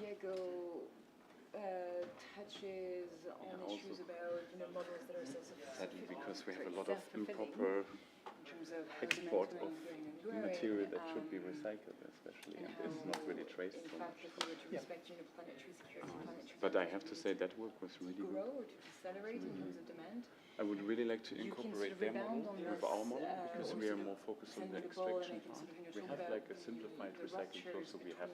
Diego touches on issues about models that are sadly, because we have a lot of improper export of material that should be recycled, especially, and it's not really traced so much. Yeah. But I have to say that work was really good. Grow or to decelerate in terms of demand. I would really like to incorporate their model with our model, because we are more focused on the extraction part. We have like a simplified recycling flow, so we have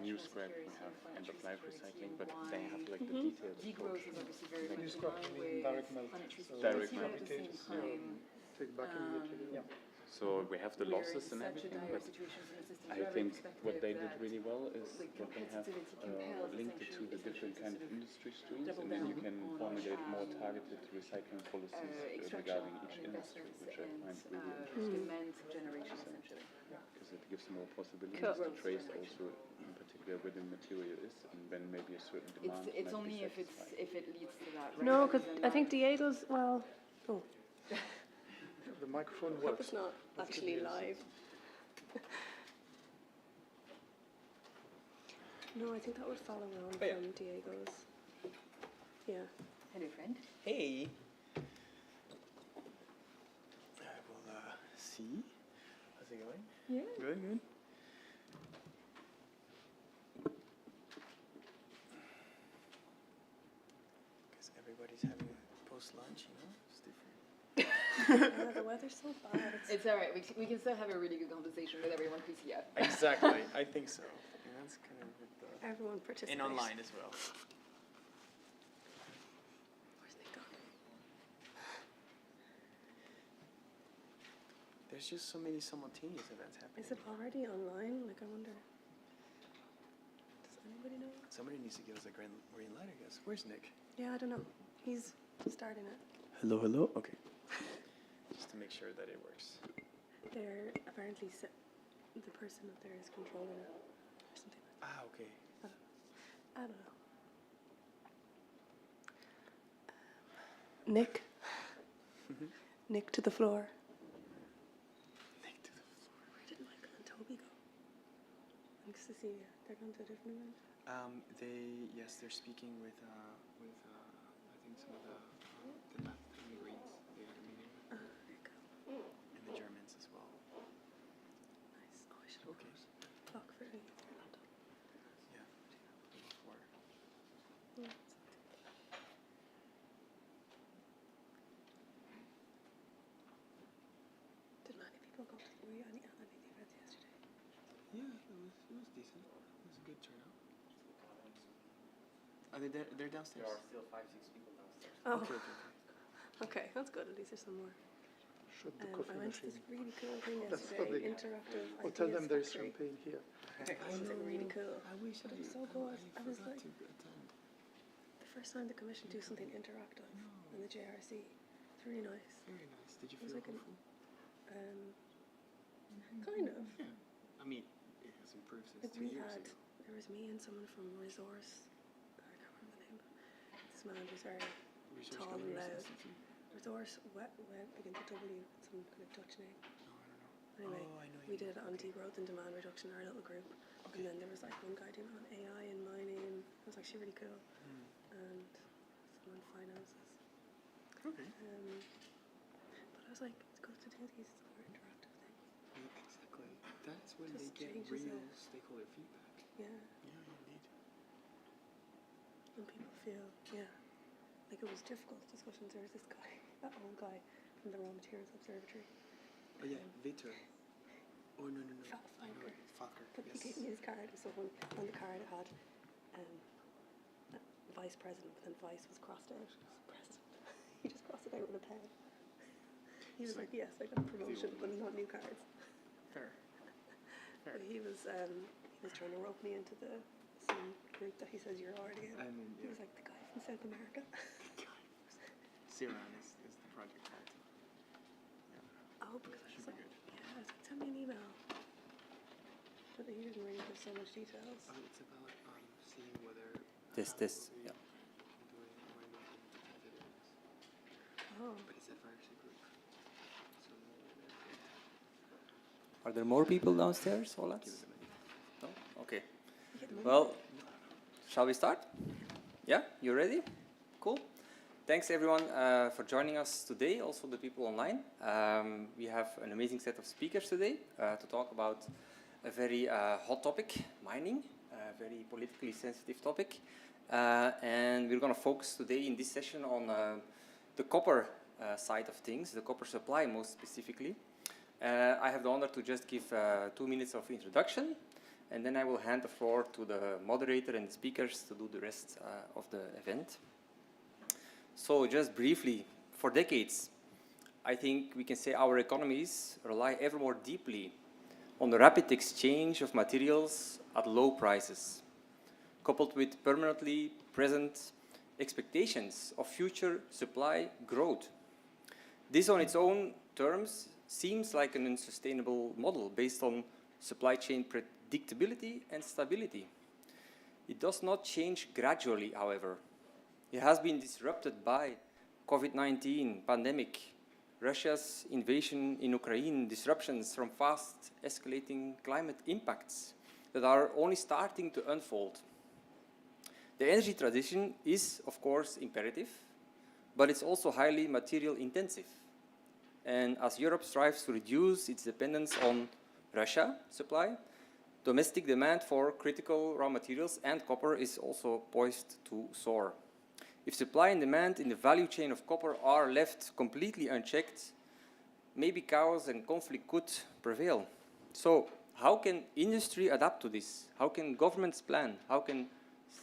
new scrap, we have end-of-life recycling, but they have like the detailed approach. New scrap, direct melt. Direct melt. Take back immediately. Yeah. So we have the losses and everything, but I think what they did really well is that they have linked it to the different kind of industry streams, and then you can formulate more targeted recycling policies regarding each industry, which I find really interesting. Because it gives more possibilities to trace also, in particular, where the material is, and when maybe a certain demand. It's only if it leads to that. Right? No, because I think Diego's The microphone I hope works. it's not actually live. No, I think that would follow on from Diego's. Yeah. Hello, friend. Hey. I will see. How's it going? Yeah. Good, good. Because everybody's having post-lunch, it's different. Yeah, the weather's so bad. It's all right. We can still have a really good conversation with everyone who's here. Exactly, I think so. Yeah, that's kind of with the... Everyone participates. And online as well. Where's Nick gone? There's just so many simultaneous events happening. Is it already online? Like, I wonder. Does anybody know? Somebody needs to give us a green light, I guess. Where's Nick? Yeah, I don't know. He's starting it. Hello, hello? Okay. Just to make sure that it works. They're apparently the person up there is controlling it or something like that. Ah, okay. I don't know. Nick. Nick to the floor. Nick to the floor. Where did Michael and Toby go? And Cecilia. They're going to a different event. They're speaking with I think some of the Greens. They had a meeting with Very cool. and the Germans as well. Nice. Oh, I should have Okay. clock for your laptop. Yeah. Before. Yeah. Did many people go to the event yesterday? Yeah, it was decent. It was a good turnout. Are they there? They're downstairs. There are still 5-6 people downstairs. Oh, Okay. okay, that's good. At least there's some more. Shoot the coffee I went to machine. this really cool thing That's yesterday. lovely. Interactive. Well, tell them there's factory. champagne here. It was really cool. I wish But it was so good. I was forgot like, to attend. the first time the commission do something interactive in the JRC. It's really nice. Very nice. Did you It was feel like hopeful? Kind of. Yeah. I mean, it has improved since Like 2 we years had, ago. there was me and someone from Resource. I can't remember the name. This man who's very Research tall and Governors loud. Institute. Resource went begin to W. Some kind of Dutch name. No, I don't know. Anyway, Oh, I know we you did it on okay. degrowth and demand reduction, our little group. Okay. And then there was like one guy doing it on AI and mining. It was actually really cool. And some on finances. Okay. But I was like, it's good to do these more interactive things. Yeah, exactly. That's when Just they get changes real it. stakeholder feedback. Yeah. Yeah, indeed. And people feel, like it was difficult discussions. There was this guy, that old guy from the Raw Materials Observatory. Oh yeah, Victor. Oh no. I know Falker. it. Falker. But he gave Yes. me his card. So on the card it had Vice President, but then Vice was crossed out. President. He just crossed it out with a pen. He was like, yes, I got a promotion, but not new cards. Fair. But he was trying to rope me into some group that he says you're already in. I mean, He was like, the guy from South America. Siran is the project called. Oh, because I was Should be like, good. yeah, I was like, send me an email. But he didn't really give so much details. Oh, it's about seeing whether This, yeah. doing environmental protected areas. Oh, But it's a virus group. So Are there more people downstairs, Ola? give them a No? Okay. you get money? Well, shall we start? Yeah, you ready? Cool. Thanks everyone for joining us today, also the people online. We have an amazing set of speakers today to talk about a very hot topic, mining, a very politically sensitive topic. And we're going to focus today in this session on the copper side of things, the copper supply most specifically. I have the honor to just give 2 minutes of introduction, and then I will hand the floor to the moderator and the speakers to do the rest of the event. So just briefly, for decades, I think we can say our economies rely ever more deeply on the rapid exchange of materials at low prices, coupled with permanently present expectations of future supply growth. This on its own terms seems like an unsustainable model based on supply chain predictability and stability. It does not change gradually, however. It has been disrupted by COVID-19 pandemic, Russia's invasion in Ukraine, disruptions from fast escalating climate impacts that are only starting to unfold. The energy transition is, of course, imperative, but it's also highly material intensive. And as Europe strives to reduce its dependence on Russia supply, domestic demand for critical raw materials and copper is also poised to soar. If supply and demand in the value chain of copper are left completely unchecked, maybe chaos and conflict could prevail. So how can industry adapt to this? How can governments plan? How can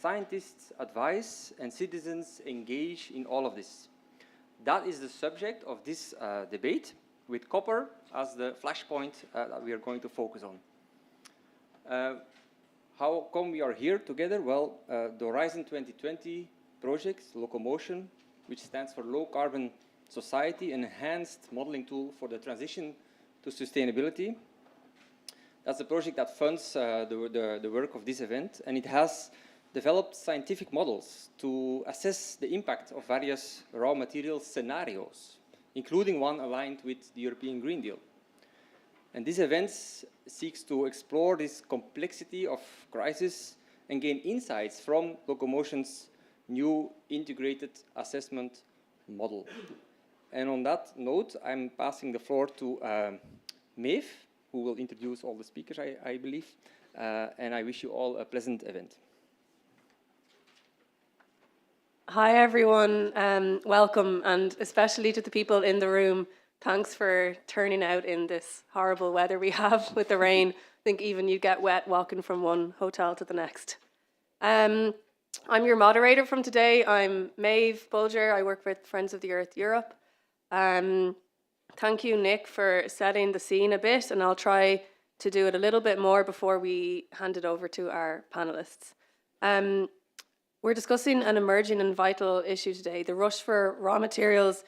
scientists advise and citizens engage in all of this? That is the subject of this debate, with copper as the flashpoint that we are going to focus on. How come we are here together? Well, the Horizon 2020 project, LOCOMOTION, which stands for Low Carbon Society, an enhanced modeling tool for the transition to sustainability. That's the project that funds the work of this event, and it has developed scientific models to assess the impact of various raw material scenarios, including one aligned with the European Green Deal. And this event seeks to explore this complexity of crisis and gain insights from LOCOMOTION's new integrated assessment model. And on that note, I'm passing the floor to Maeve, who will introduce all the speakers, I believe, and I wish you all a pleasant event. Hi everyone, welcome, and especially to the people in the room, thanks for turning out in this horrible weather we have with the rain. I think even you get wet walking from one hotel to the next. I'm your moderator from today. I'm Maeve Bulger. I work with Friends of the Earth Europe. Thank you, Nick, for setting the scene a bit, and I'll try to do it a little bit more before we hand it over to our panelists. We're discussing an emerging and vital issue today, the rush for raw materials,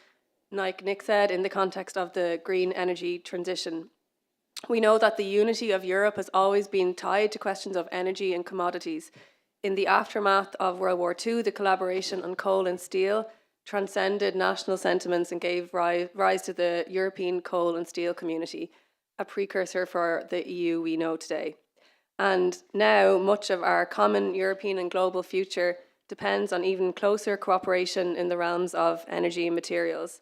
like Nick said, in the context of the green energy transition. We know that the unity of Europe has always been tied to questions of energy and commodities. In the aftermath of World War II, the collaboration on coal and steel transcended national sentiments and gave rise to the European coal and steel community, a precursor for the EU we know today. And now much of our common European and global future depends on even closer cooperation in the realms of energy and materials.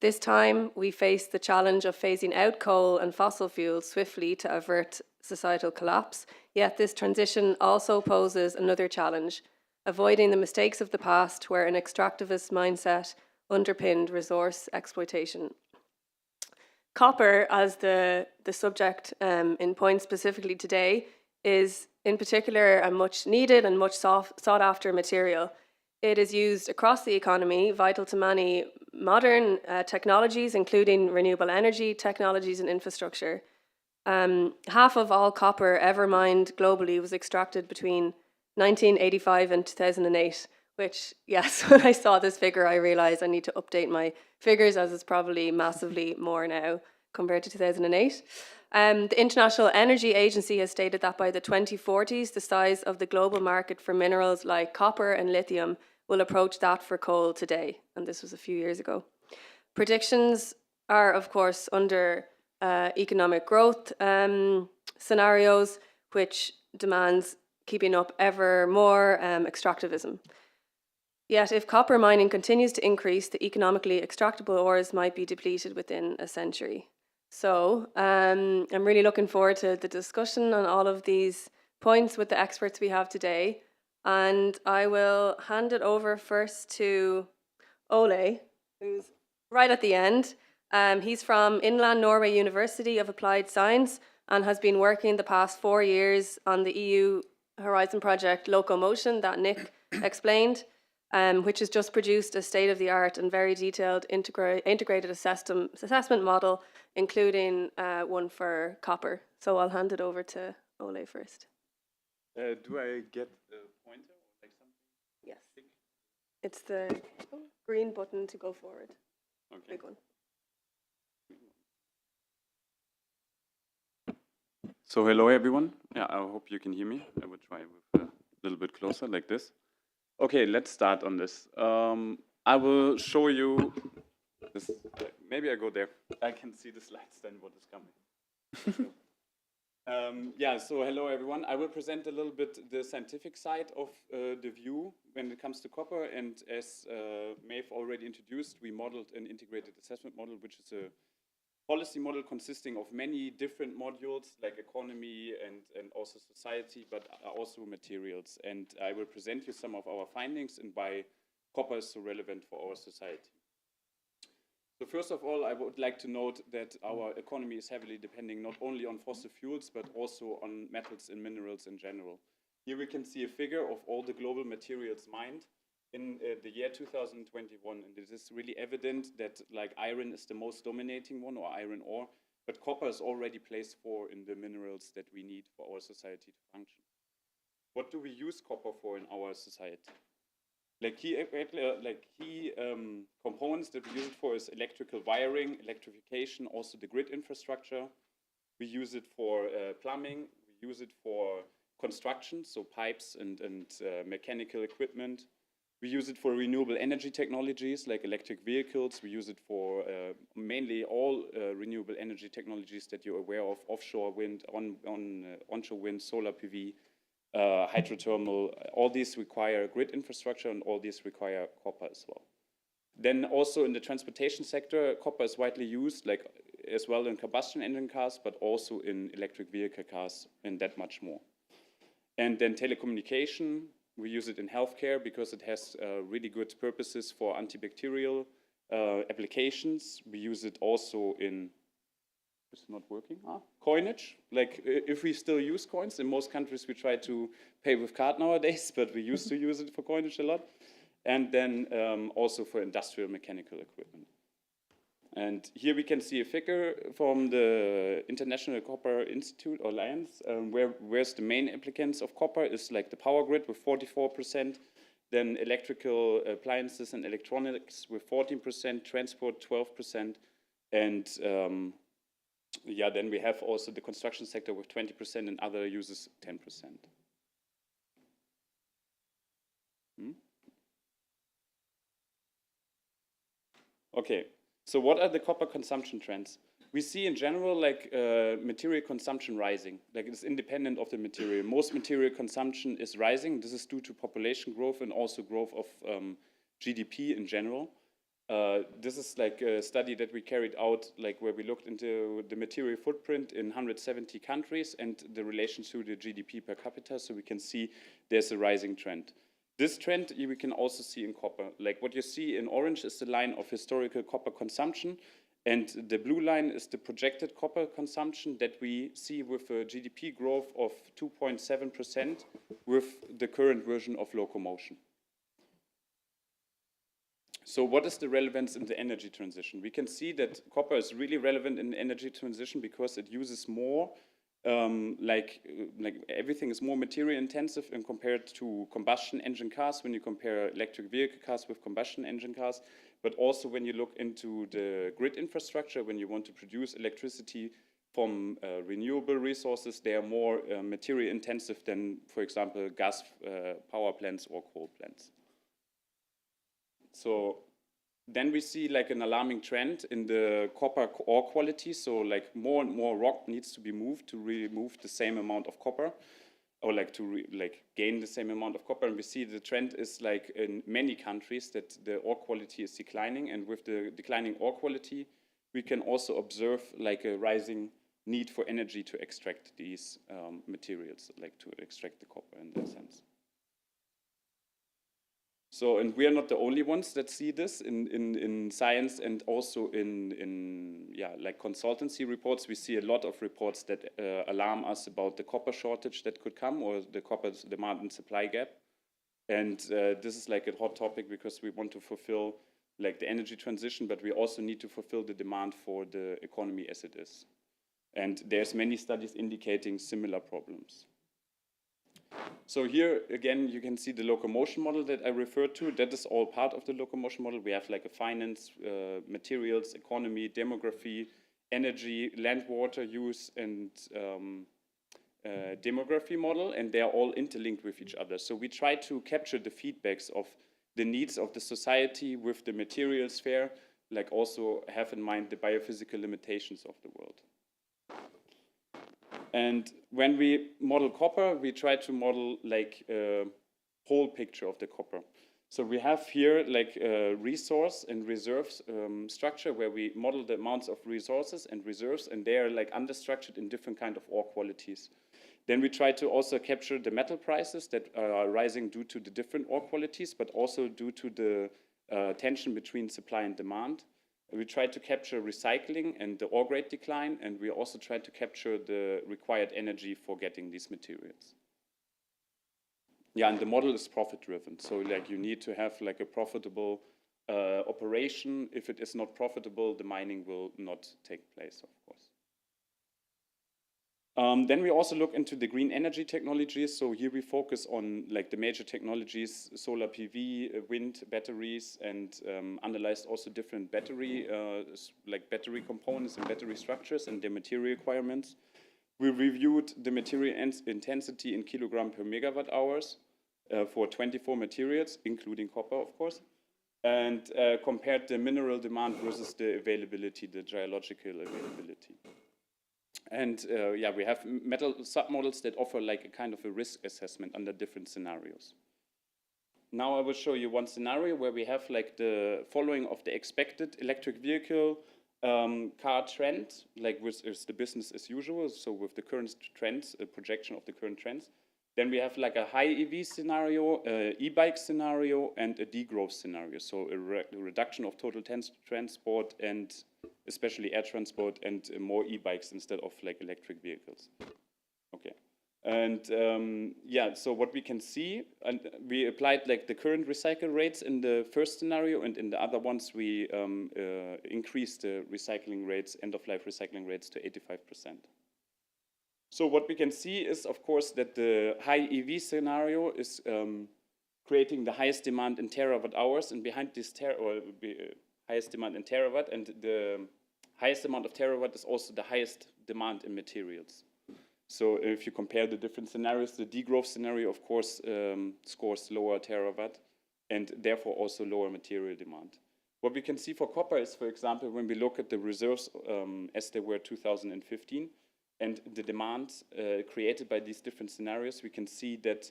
This time, we face the challenge of phasing out coal and fossil fuels swiftly to avert societal collapse, yet this transition also poses another challenge, avoiding the mistakes of the past where an extractivist mindset underpinned resource exploitation. Copper, as the subject in point specifically today, is in particular a much needed and much sought after material. It is used across the economy, vital to many modern technologies, including renewable energy technologies and infrastructure. Half of all copper ever mined globally was extracted between 1985 and 2008, which, yes, when I saw this figure, I realized I need to update my figures, as it's probably massively more now compared to 2008. The International Energy Agency has stated that by the 2040s, the size of the global market for minerals like copper and lithium will approach that for coal today. And this was a few years ago. Predictions are, of course, under economic growth scenarios, which demands keeping up ever more extractivism. Yet, if copper mining continues to increase, the economically extractable ores might be depleted within a century. So, I'm really looking forward to the discussion on all of these points with the experts we have today. And I will hand it over first to Ole, who's right at the end. He's from Inland Norway University of Applied Science and has been working the past 4 years on the EU Horizon project LOCOMOTION that Nick explained, which has just produced a state-of-the-art and very detailed integrated assessment model, including one for copper. So I'll hand it over to Ole first. Do I get a pointer or like something? Yes. It's the green button to go forward. Okay. Big one. So hello everyone. Yeah, I hope you can hear me. I will try with a little bit closer like this. Okay, let's start on this. I will show you this. Maybe I go there. I can see the slides then what is coming. Yeah, so hello everyone. I will present a little bit the scientific side of the view when it comes to copper. And as Maeve already introduced, we modeled an integrated assessment model, which is a policy model consisting of many different modules like economy and also society, but also materials. And I will present you some of our findings and why copper is so relevant for our society. So first of all, I would like to note that our economy is heavily depending not only on fossil fuels, but also on metals and minerals in general. Here we can see a figure of all the global materials mined in the year 2021, and it is really evident that like iron is the most dominating one, or iron ore, but copper is already placed 4 in the minerals that we need for our society to function. What do we use copper for in our society? Like key components that we use it for is electrical wiring, electrification, also the grid infrastructure. We use it for plumbing, we use it for construction, so pipes and mechanical equipment. We use it for renewable energy technologies like electric vehicles. We use it for mainly all renewable energy technologies that you're aware of: offshore wind, onshore wind, solar PV, hydrothermal. All these require grid infrastructure, and all these require copper as well. Then also in the transportation sector, copper is widely used, like as well in combustion engine cars, but also in electric vehicle cars, and that much more. And then telecommunication. We use it in healthcare because it has really good purposes for antibacterial applications. We use it also in, it's not working, coinage. Like if we still use coins, in most countries we try to pay with card nowadays, but we used to use it for coinage a lot. And then also for industrial mechanical equipment. And here we can see a figure from the International Copper Institute or Alliance, where's the main applicants of copper is like the power grid with 44%, then electrical appliances and electronics with 14%, transport 12%, and yeah, then we have also the construction sector with 20% and other users 10%. Okay. So what are the copper consumption trends? We see in general like material consumption rising, like it's independent of the material. Most material consumption is rising. This is due to population growth and also growth of GDP in general. This is like a study that we carried out, like where we looked into the material footprint in 170 countries and the relation to the GDP per capita. So we can see there's a rising trend. This trend we can also see in copper. Like what you see in orange is the line of historical copper consumption, and the blue line is the projected copper consumption that we see with a GDP growth of 2.7% with the current version of LOCOMOTION. So what is the relevance in the energy transition? We can see that copper is really relevant in the energy transition because it uses more like everything is more material intensive and compared to combustion engine cars when you compare electric vehicle cars with combustion engine cars, but also when you look into the grid infrastructure, when you want to produce electricity from renewable resources, they are more material intensive than, for example, gas power plants or coal plants. So then we see like an alarming trend in the copper ore quality. So like more and more rock needs to be moved to remove the same amount of copper. or like to gain the same amount of copper. And we see the trend is like in many countries that the ore quality is declining, and with the declining ore quality, we can also observe like a rising need for energy to extract these materials, like to extract the copper in that sense. So, and we are not the only ones that see this in science, and also in like consultancy reports. We see a lot of reports that alarm us about the copper shortage that could come, or the copper demand and supply gap. And this is like a hot topic because we want to fulfill like the energy transition, but we also need to fulfill the demand for the economy as it is. And there's many studies indicating similar problems. So here, again, you can see the locomotion model that I referred to. That is all part of the locomotion model. We have like a finance, materials, economy, demography, energy, land, water use, and demography model, and they are all interlinked with each other. So we try to capture the feedbacks of the needs of the society with the material sphere, like also have in mind the biophysical limitations of the world. And when we model copper, we try to model like a whole picture of the copper. So we have here like a resource and reserves structure where we model the amounts of resources and reserves, and they are like understructured in different kind of ore qualities. Then we try to also capture the metal prices that are rising due to the different ore qualities, but also due to the tension between supply and demand. We try to capture recycling and the ore grade decline, and we also try to capture the required energy for getting these materials. Yeah, and the model is profit driven. So like you need to have like a profitable operation. If it is not profitable, the mining will not take place, of course. Then we also look into the green energy technologies. So here we focus on like the major technologies, solar PV, wind, batteries, and analyzed also different battery, like battery components and battery structures and their material requirements. We reviewed the material intensity in kilogram per megawatt hours for 24 materials, including copper, of course, and compared the mineral demand versus the availability, the geological availability. And yeah, we have metal submodels that offer like a kind of a risk assessment under different scenarios. Now I will show you one scenario where we have like the following of the expected electric vehicle car trend, like which is the business as usual, so with the current trends, a projection of the current trends. Then we have like a high EV scenario, e-bike scenario, and a degrowth scenario, so a reduction of total transport and especially air transport, and more e-bikes instead of like electric vehicles. Okay, and yeah, so what we can see, and we applied like the current recycle rates in the first scenario, and in the other ones we increased the recycling rates, end-of-life recycling rates to 85%. So what we can see is, of course, that the high EV scenario is creating the highest demand in terawatt hours, and behind this highest demand in terawatt, and the highest amount of terawatt is also the highest demand in materials. So if you compare the different scenarios, the degrowth scenario, of course, scores lower terawatt and therefore also lower material demand. What we can see for copper is, for example, when we look at the reserves as they were 2015 and the demand created by these different scenarios, we can see that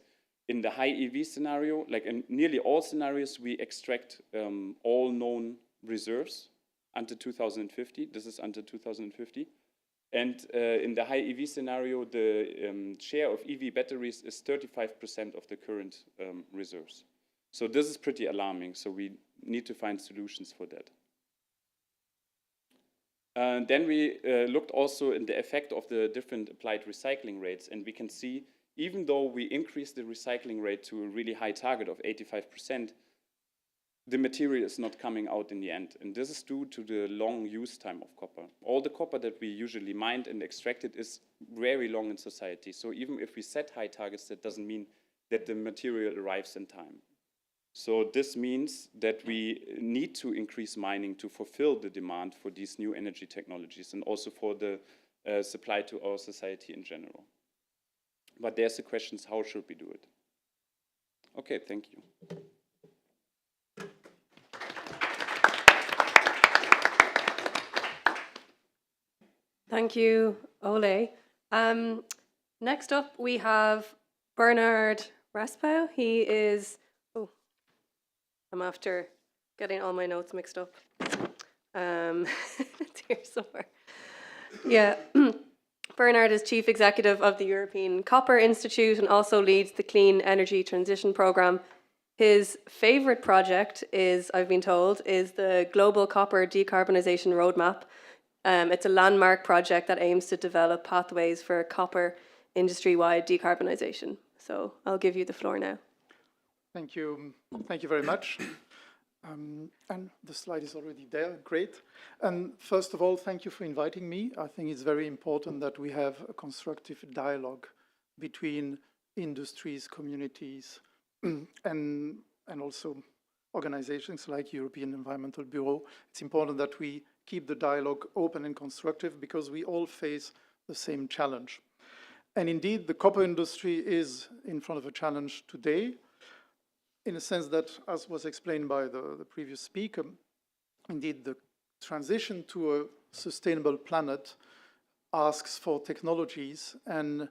in the high EV scenario, like in nearly all scenarios, we extract all known reserves until 2050. This is until 2050. And in the high EV scenario, the share of EV batteries is 35% of the current reserves. So this is pretty alarming. So we need to find solutions for that. Then we looked also in the effect of the different applied recycling rates. And we can see, even though we increased the recycling rate to a really high target of 85%, the material is not coming out in the end. And this is due to the long use time of copper. All the copper that we usually mined and extracted is very long in society. So even if we set high targets, that doesn't mean that the material arrives in time. So this means that we need to increase mining to fulfill the demand for these new energy technologies and also for the supply to our society in general. But there's the questions, how should we do it? Okay, thank you. Thank you, Ole. Next up, we have Bernard Raspow. He is, oh, I'm after getting all my notes mixed up. It's here somewhere. Yeah. Bernard is Chief Executive of the European Copper Institute and also leads the Clean Energy Transition Programme. His favourite project is, I've been told, is the Global Copper Decarbonisation Roadmap. It's a landmark project that aims to develop pathways for copper industry-wide decarbonisation. So I'll give you the floor now. Thank you. Thank you very much. And the slide is already there. Great. And first of all, thank you for inviting me. I think it's very important that we have a constructive dialogue between industries, communities, and also organizations like European Environmental Bureau. It's important that we keep the dialogue open and constructive because we all face the same challenge. And indeed, the copper industry is in front of a challenge today, in a sense that, as was explained by the previous speaker, indeed the transition to a sustainable planet asks for technologies, and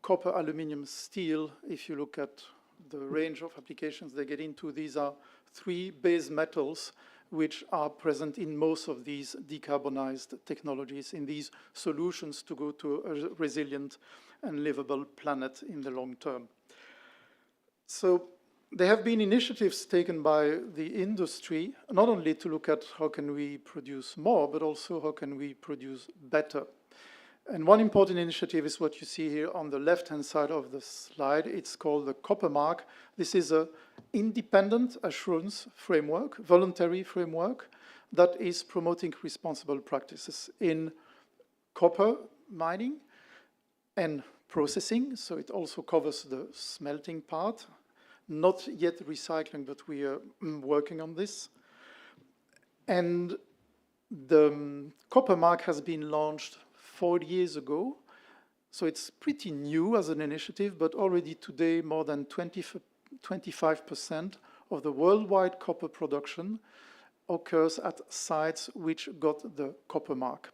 copper, aluminium, steel, if you look at the range of applications they get into, these are three base metals which are present in most of these decarbonized technologies, in these solutions to go to a resilient and livable planet in the long term. So there have been initiatives taken by the industry, not only to look at how can we produce more, but also how can we produce better. And one important initiative is what you see here on the left-hand side of the slide. It's called the Copper Mark. This is an independent assurance framework, voluntary framework, that is promoting responsible practices in copper mining and processing. So it also covers the smelting part. Not yet recycling, but we are working on this. And the Copper Mark has been launched 4 years ago. So it's pretty new as an initiative, but already today more than 25% of the worldwide copper production occurs at sites which got the Copper Mark.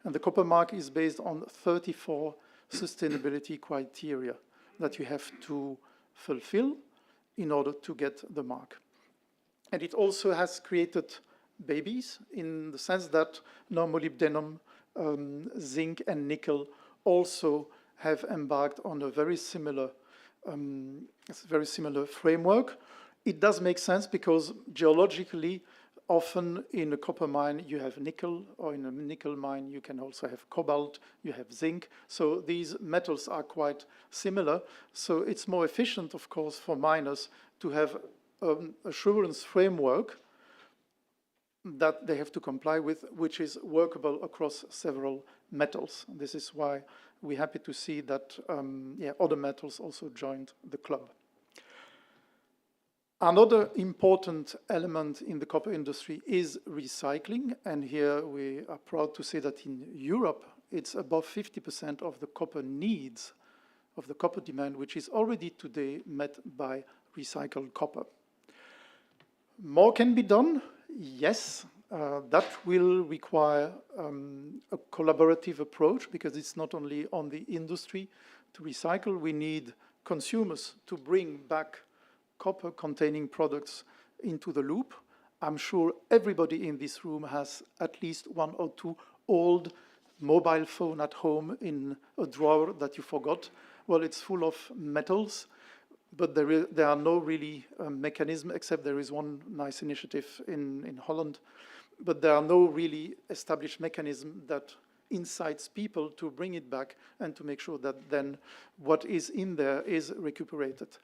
And the Copper Mark is based on 34 sustainability criteria that you have to fulfill in order to get the mark. And it also has created babies in the sense that now molybdenum, zinc and nickel also have embarked on a very similar framework. It does make sense because geologically, often in a copper mine you have nickel, or in a nickel mine you can also have cobalt, you have zinc. So these metals are quite similar. So it's more efficient, of course, for miners to have an assurance framework that they have to comply with, which is workable across several metals. This is why we're happy to see that other metals also joined the club. Another important element in the copper industry is recycling, and here we are proud to say that in Europe it's above 50% of the copper needs, of the copper demand, which is already today met by recycled copper. More can be done, yes. That will require a collaborative approach because it's not only on the industry to recycle. We need consumers to bring back copper-containing products into the loop. I'm sure everybody in this room has at least 1 or 2 old mobile phone at home in a drawer that you forgot. Well, it's full of metals, but there are no really mechanism, except there is one nice initiative in Holland, but there are no really established mechanism that incites people to bring it back and to make sure that then what is in there is recuperated.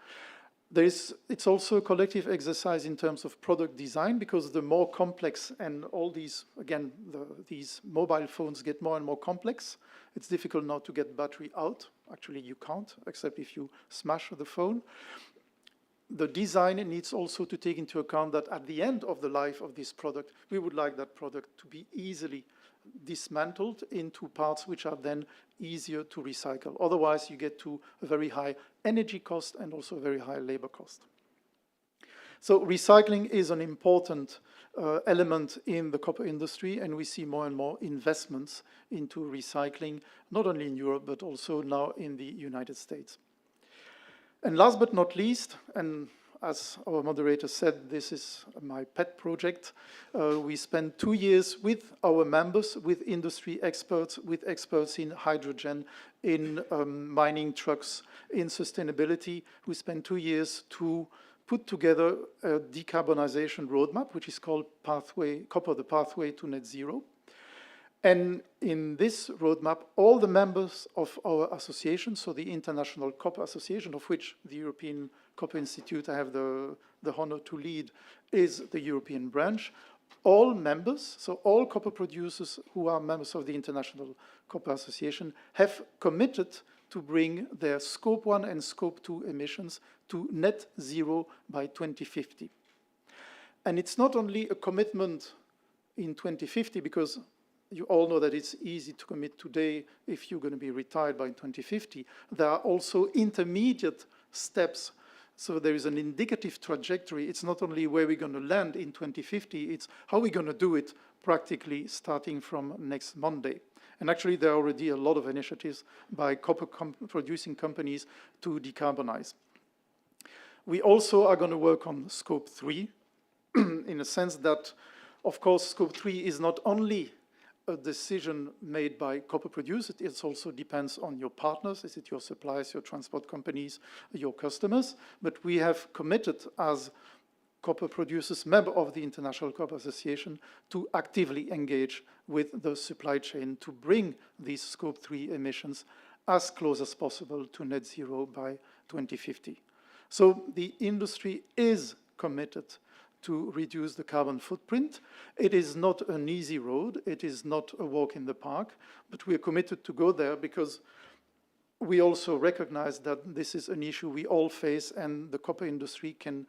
It's also a collective exercise in terms of product design, because the more complex, and all these, again, these mobile phones get more and more complex. It's difficult now to get battery out. Actually, you can't, except if you smash the phone. The design needs also to take into account that at the end of the life of this product, we would like that product to be easily dismantled into parts which are then easier to recycle. Otherwise, you get to a very high energy cost and also a very high labor cost. So recycling is an important element in the copper industry, and we see more and more investments into recycling, not only in Europe, but also now in the United States. And last but not least, and as our moderator said, this is my pet project. We spent 2 years with our members, with industry experts, with experts in hydrogen, in mining trucks, in sustainability. We spent 2 years to put together a decarbonization roadmap, which is called Copper, the Pathway to Net Zero. And in this roadmap, all the members of our association, so the International Copper Association, of which the European Copper Institute I have the honor to lead, is the European branch. All members, so all copper producers who are members of the International Copper Association, have committed to bring their Scope 1 and Scope 2 emissions to net zero by 2050. And it's not only a commitment in 2050, because you all know that it's easy to commit today if you're going to be retired by 2050. There are also intermediate steps. So there is an indicative trajectory. It's not only where we're going to land in 2050, it's how we're going to do it practically starting from next Monday. And actually, there are already a lot of initiatives by copper producing companies to decarbonize. We also are going to work on Scope 3 in a sense that, of course, Scope 3 is not only a decision made by copper producers, it also depends on your partners. Is it your suppliers, your transport companies, your customers? But we have committed as copper producers, member of the International Copper Association, to actively engage with the supply chain to bring these Scope 3 emissions as close as possible to net zero by 2050. So the industry is committed to reduce the carbon footprint. It is not an easy road. It is not a walk in the park, but we are committed to go there because we also recognize that this is an issue we all face, and the copper industry can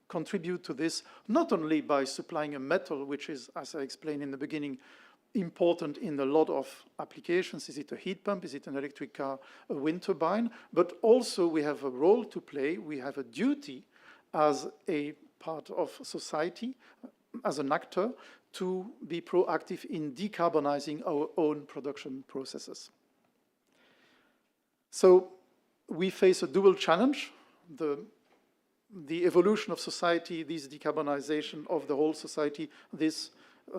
contribute to this, not only by supplying a metal, which is, as I explained in the beginning, important in a lot of applications. Is it a heat pump? Is it an electric car, a wind turbine? But also we have a role to play. We have a duty as a part of society, as an actor, to be proactive in decarbonizing our own production processes. So we face a dual challenge, the evolution of society, this decarbonization of the whole society, this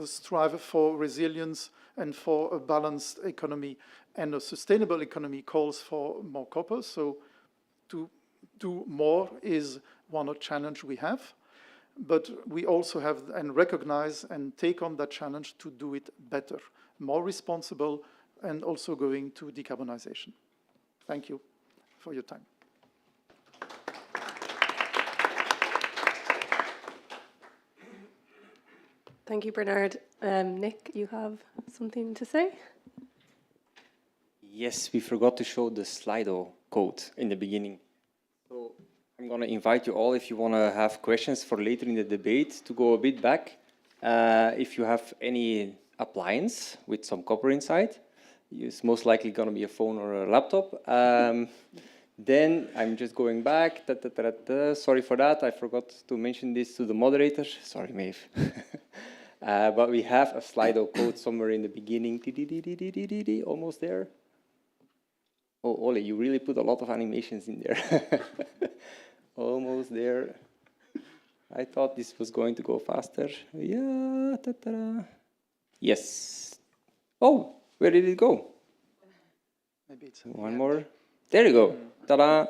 strive for resilience and for a balanced economy, and a sustainable economy calls for more copper. So to do more is one challenge we have. But we also have and recognize and take on that challenge to do it better, more responsible, and also going to decarbonization. Thank you for your time. Thank you, Bernard. Nick, you have something to say? Yes, we forgot to show the Slido code in the beginning. So I'm going to invite you all, if you want to have questions for later in the debate, to go a bit back. If you have any appliance with some copper inside, it's most likely going to be a phone or a laptop. Then I'm just going back. Sorry for that. I forgot to mention this to the moderator. Sorry, Maeve. But we have a Slido code somewhere in the beginning. Almost there. Oh, Ole, you really put a lot of animations in there. Almost there. I thought this was going to go faster. Yeah. Yes. Oh, where did it go? Maybe it's one more. There you go. Ta-da.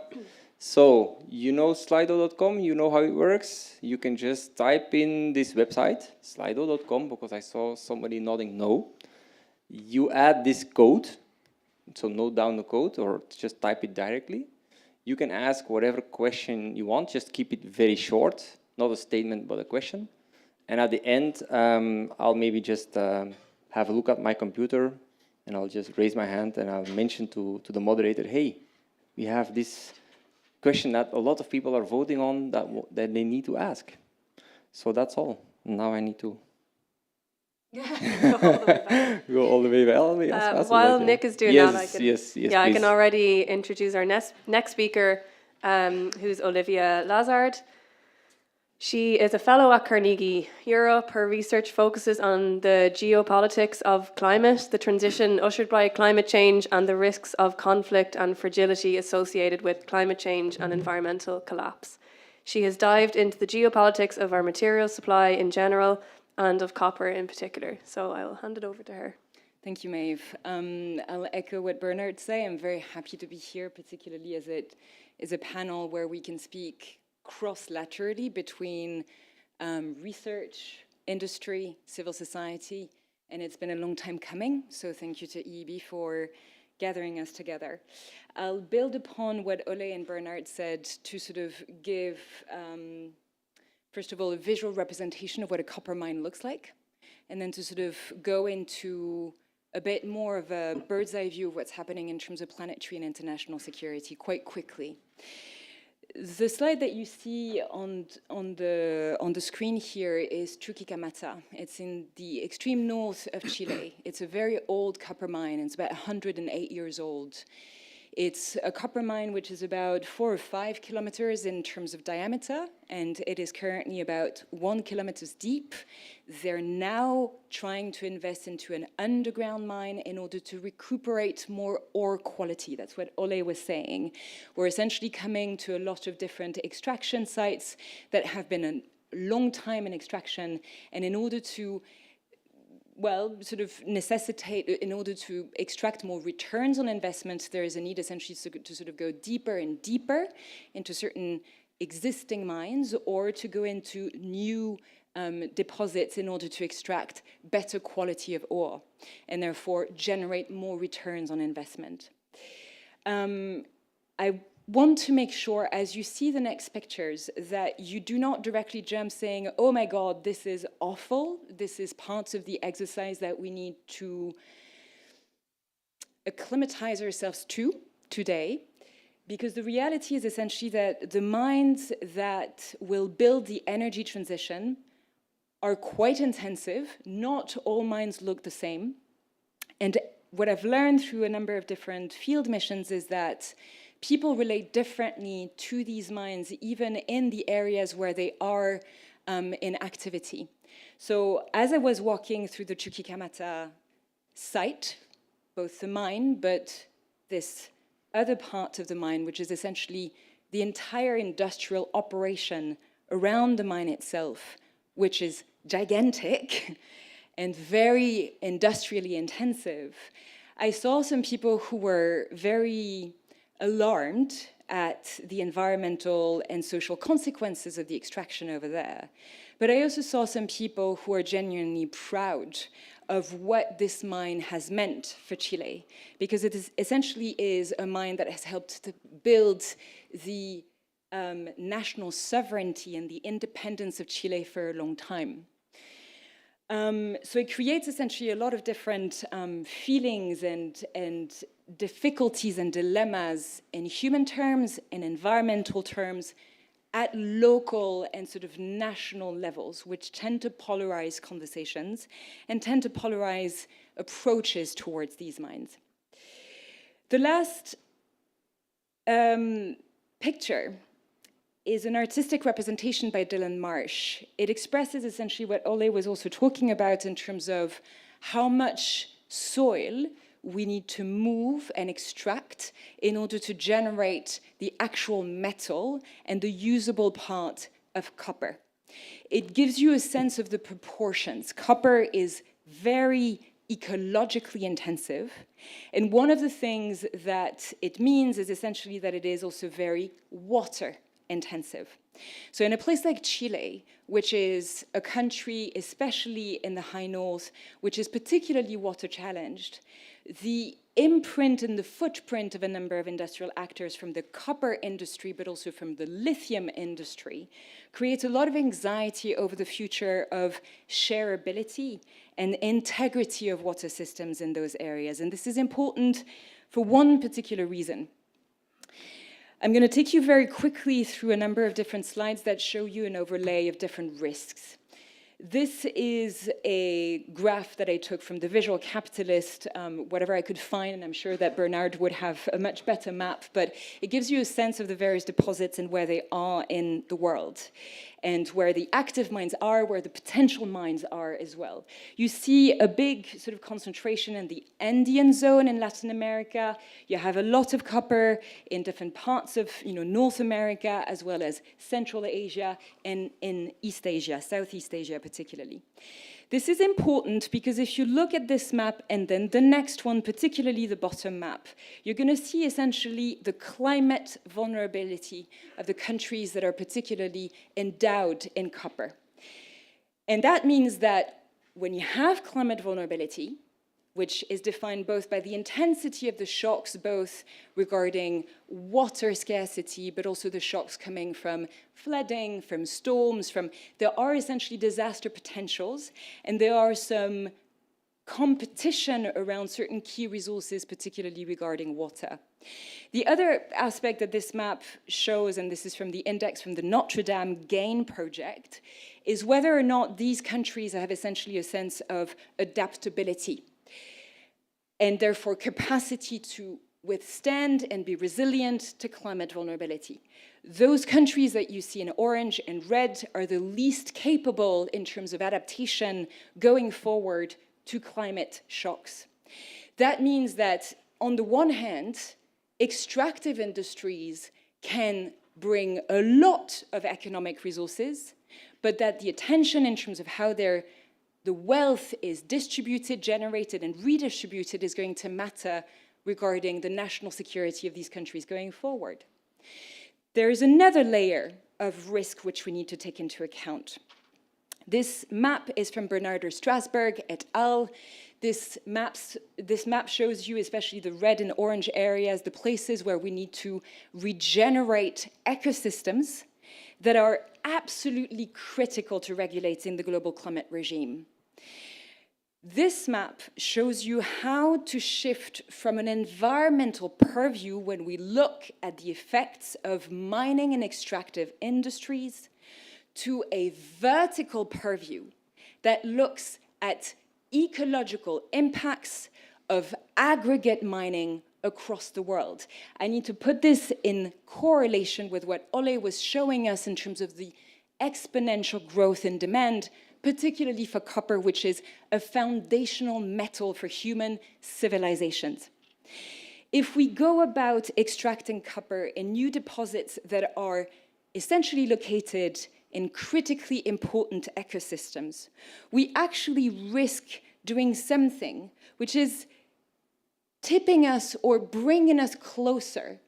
So, you know Slido.com, you know how it works. You can just type in this website, Slido.com, because I saw somebody nodding no. You add this code, so note down the code or just type it directly. You can ask whatever question you want, just keep it very short, not a statement, but a question. And at the end, I'll maybe just have a look at my computer, and I'll just raise my hand and I'll mention to the moderator, hey, we have this question that a lot of people are voting on that they need to ask. So that's all. Now I need to go all the way back. While Nick is doing that, I can, yes, I can already introduce our next speaker, who's Olivia Lazard. She is a fellow at Carnegie Europe. Her research focuses on the geopolitics of climate, the transition ushered by climate change, and the risks of conflict and fragility associated with climate change and environmental collapse. She has dived into the geopolitics of our material supply in general and of copper in particular. So I will hand it over to her. Thank you, Maeve. I'll echo what Bernard said. I'm very happy to be here, particularly as it is a panel where we can speak cross-laterally between research, industry, civil society, and it's been a long time coming. So thank you to EEB for gathering us together. I'll build upon what Ole and Bernard said to sort of give, first of all, a visual representation of what a copper mine looks like, and then to sort of go into a bit more of a bird's eye view of what's happening in terms of planetary and international security quite quickly. The slide that you see on the screen here is Chuquicamata. It's in the extreme north of Chile. It's a very old copper mine. It's about 108 years old. It's a copper mine which is about 4 or 5 kilometers in terms of diameter, and it is currently about 1 kilometer deep. They're now trying to invest into an underground mine in order to recuperate more ore quality. That's what Ole was saying. We're essentially coming to a lot of different extraction sites that have been a long time in extraction, and in order to sort of necessitate, in order to extract more returns on investment, there is a need essentially to sort of go deeper and deeper into certain existing mines, or to go into new deposits in order to extract better quality of ore, and therefore generate more returns on investment. I want to make sure, as you see the next pictures, that you do not directly jump saying, oh my God, this is awful. This is part of the exercise that we need to acclimatize ourselves to today. Because the reality is essentially that the mines that will build the energy transition are quite intensive. Not all mines look the same. And what I've learned through a number of different field missions is that people relate differently to these mines, even in the areas where they are in activity. So as I was walking through the Chuquicamata site, both the mine, but this other part of the mine, which is essentially the entire industrial operation around the mine itself, which is gigantic and very industrially intensive, I saw some people who were very alarmed at the environmental and social consequences of the extraction over there. But I also saw some people who are genuinely proud of what this mine has meant for Chile, because it is essentially is a mine that has helped to build the national sovereignty and the independence of Chile for a long time. So it creates essentially a lot of different feelings and difficulties and dilemmas in human terms, in environmental terms, at local and sort of national levels, which tend to polarize conversations and tend to polarize approaches towards these mines. The last picture is an artistic representation by Dylan Marsh. It expresses essentially what Ole was also talking about in terms of how much soil we need to move and extract in order to generate the actual metal and the usable part of copper. It gives you a sense of the proportions. Copper is very ecologically intensive, and one of the things that it means is essentially that it is also very water intensive. So in a place like Chile, which is a country, especially in the high north, which is particularly water challenged, the imprint and the footprint of a number of industrial actors from the copper industry, but also from the lithium industry, creates a lot of anxiety over the future of shareability and integrity of water systems in those areas. And this is important for one particular reason. I'm going to take you very quickly through a number of different slides that show you an overlay of different risks. This is a graph that I took from the Visual Capitalist, whatever I could find, and I'm sure that Bernard would have a much better map, but it gives you a sense of the various deposits and where they are in the world. and where the active mines are, where the potential mines are as well. You see a big sort of concentration in the Andean zone in Latin America. You have a lot of copper in different parts of North America, as well as Central Asia and in East Asia, Southeast Asia particularly. This is important because if you look at this map and then the next one, particularly the bottom map, you're going to see essentially the climate vulnerability of the countries that are particularly endowed in copper. And that means that when you have climate vulnerability, which is defined both by the intensity of the shocks, both regarding water scarcity, but also the shocks coming from flooding, from storms, there are essentially disaster potentials, and there are some competition around certain key resources, particularly regarding water. The other aspect that this map shows, and this is from the index from the Notre Dame GAIN project, is whether or not these countries have essentially a sense of adaptability, and therefore capacity to withstand and be resilient to climate vulnerability. Those countries that you see in orange and red are the least capable in terms of adaptation going forward to climate shocks. That means that, on the one hand, extractive industries can bring a lot of economic resources, but that the attention in terms of how the wealth is distributed, generated, and redistributed is going to matter regarding the national security of these countries going forward. There is another layer of risk which we need to take into account. This map is from Bernardo Strasberg et al. This map shows you, especially the red and orange areas, the places where we need to regenerate ecosystems that are absolutely critical to regulating the global climate regime. This map shows you how to shift from an environmental purview when we look at the effects of mining and extractive industries to a vertical purview that looks at ecological impacts of aggregate mining across the world. I need to put this in correlation with what Ole was showing us in terms of the exponential growth in demand, particularly for copper, which is a foundational metal for human civilizations. If we go about extracting copper in new deposits that are essentially located in critically important ecosystems, we actually risk doing something which is tipping us or bringing us closer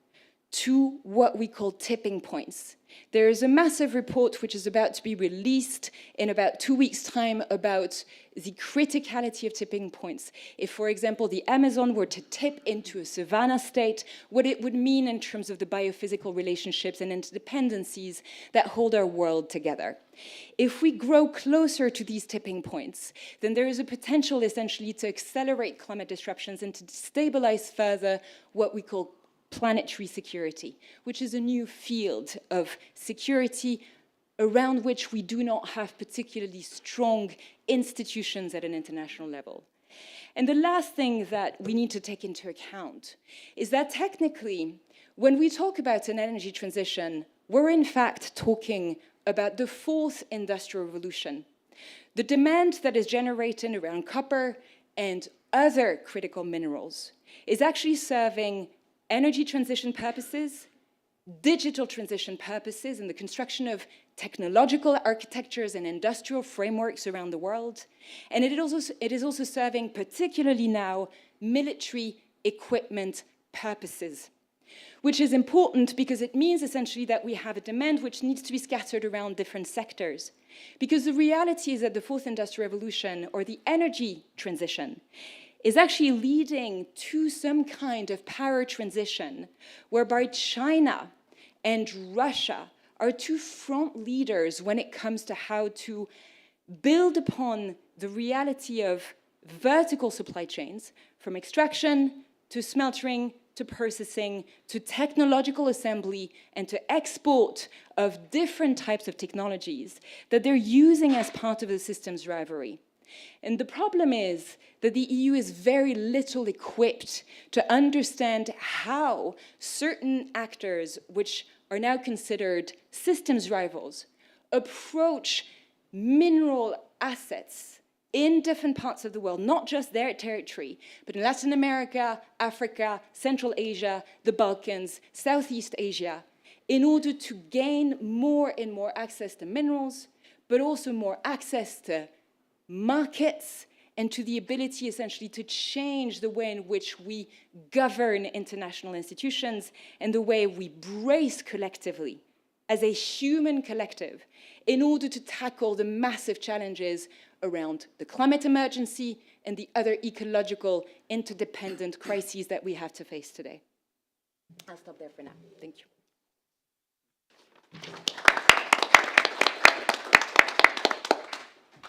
to what we call tipping points. There is a massive report which is about to be released in about 2 weeks' time about the criticality of tipping points. If, for example, the Amazon were to tip into a savanna state, what it would mean in terms of the biophysical relationships and interdependencies that hold our world together. If we grow closer to these tipping points, then there is a potential essentially to accelerate climate disruptions and to destabilize further what we call planetary security, which is a new field of security around which we do not have particularly strong institutions at an international level. And the last thing that we need to take into account is that technically, when we talk about an energy transition, we're in fact talking about the fourth industrial revolution. The demand that is generated around copper and other critical minerals is actually serving energy transition purposes, digital transition purposes, and the construction of technological architectures and industrial frameworks around the world. And it is also serving, particularly now, military equipment purposes, which is important because it means essentially that we have a demand which needs to be scattered around different sectors. Because the reality is that the fourth industrial revolution, or the energy transition, is actually leading to some kind of power transition whereby China and Russia are two front leaders when it comes to how to build upon the reality of vertical supply chains, from extraction to smeltering to processing to technological assembly and to export of different types of technologies that they're using as part of the systems rivalry. And the problem is that the EU is very little equipped to understand how certain actors, which are now considered systems rivals, approach mineral assets in different parts of the world, not just their territory, but in Latin America, Africa, Central Asia, the Balkans, Southeast Asia, in order to gain more and more access to minerals, but also more access to markets and to the ability essentially to change the way in which we govern international institutions and the way we brace collectively as a human collective in order to tackle the massive challenges around the climate emergency and the other ecological interdependent crises that we have to face today. I'll stop there for now. Thank you.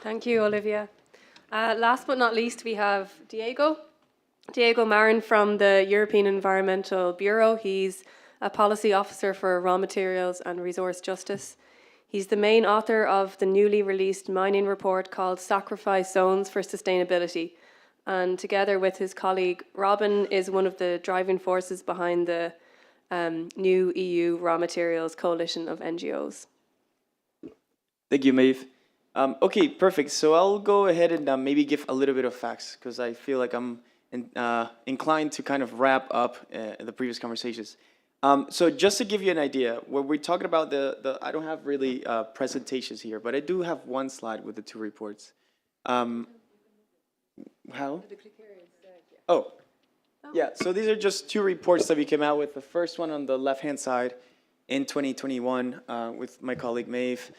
Thank you, Olivia. Last but not least, we have Diego Marin from the European Environmental Bureau. He's a policy officer for raw materials and resource justice. He's the main author of the newly released mining report called Sacrifice Zones for Sustainability. And together with his colleague, Robin, is one of the driving forces behind the new EU Raw Materials Coalition of NGOs. Thank you, Maeve. Okay, perfect. So I'll go ahead and maybe give a little bit of facts because I feel like I'm inclined to kind of wrap up the previous conversations. So just to give you an idea, when we're talking about I don't have really presentations here, but I do have one slide with the two reports. How? Oh, yeah. So these are just two reports that we came out with. The first one on the left-hand side in 2021 with my colleague Maeve,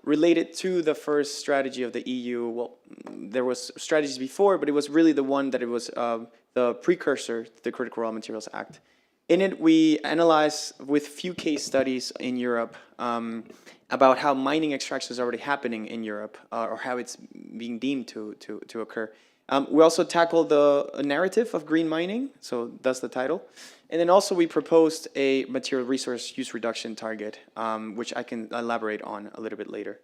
related to the first strategy of the EU. Well, there was strategies before, but it was really the one that it was the precursor to the Critical Raw Materials Act. In it, we analyzed with few case studies in Europe about how mining extraction is already happening in Europe or how it's being deemed to occur. We also tackled the narrative of green mining, so that's the title. And then also we proposed a material resource use reduction target, which I can elaborate on a little bit later.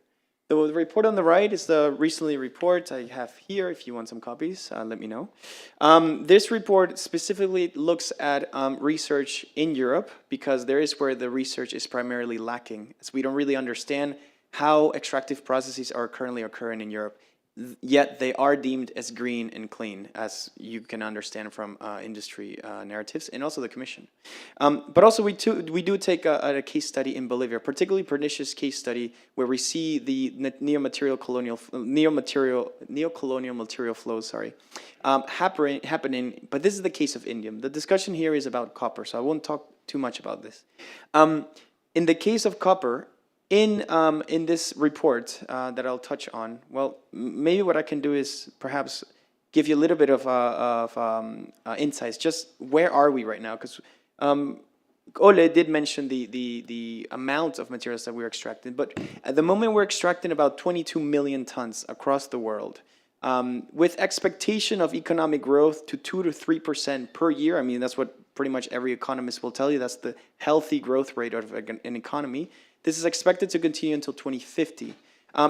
The report on the right is the recently report I have here. If you want some copies, let me know. This report specifically looks at research in Europe because there is where the research is primarily lacking, as we don't really understand how extractive processes are currently occurring in Europe. Yet they are deemed as green and clean, as you can understand from industry narratives and also the Commission. But also we do take a case study in Bolivia, particularly pernicious case study where we see the neocolonial material flows, happening. But this is the case of indium. The discussion here is about copper, so I won't talk too much about this. In the case of copper, in this report that I'll touch on, well, maybe what I can do is perhaps give you a little bit of insights. Just where are we right now? Because Ole did mention the amount of materials that we're extracting, but at the moment we're extracting about 22 million tons across the world, with expectation of economic growth to 2 to 3% per year. I mean, that's what pretty much every economist will tell you. That's the healthy growth rate of an economy. This is expected to continue until 2050.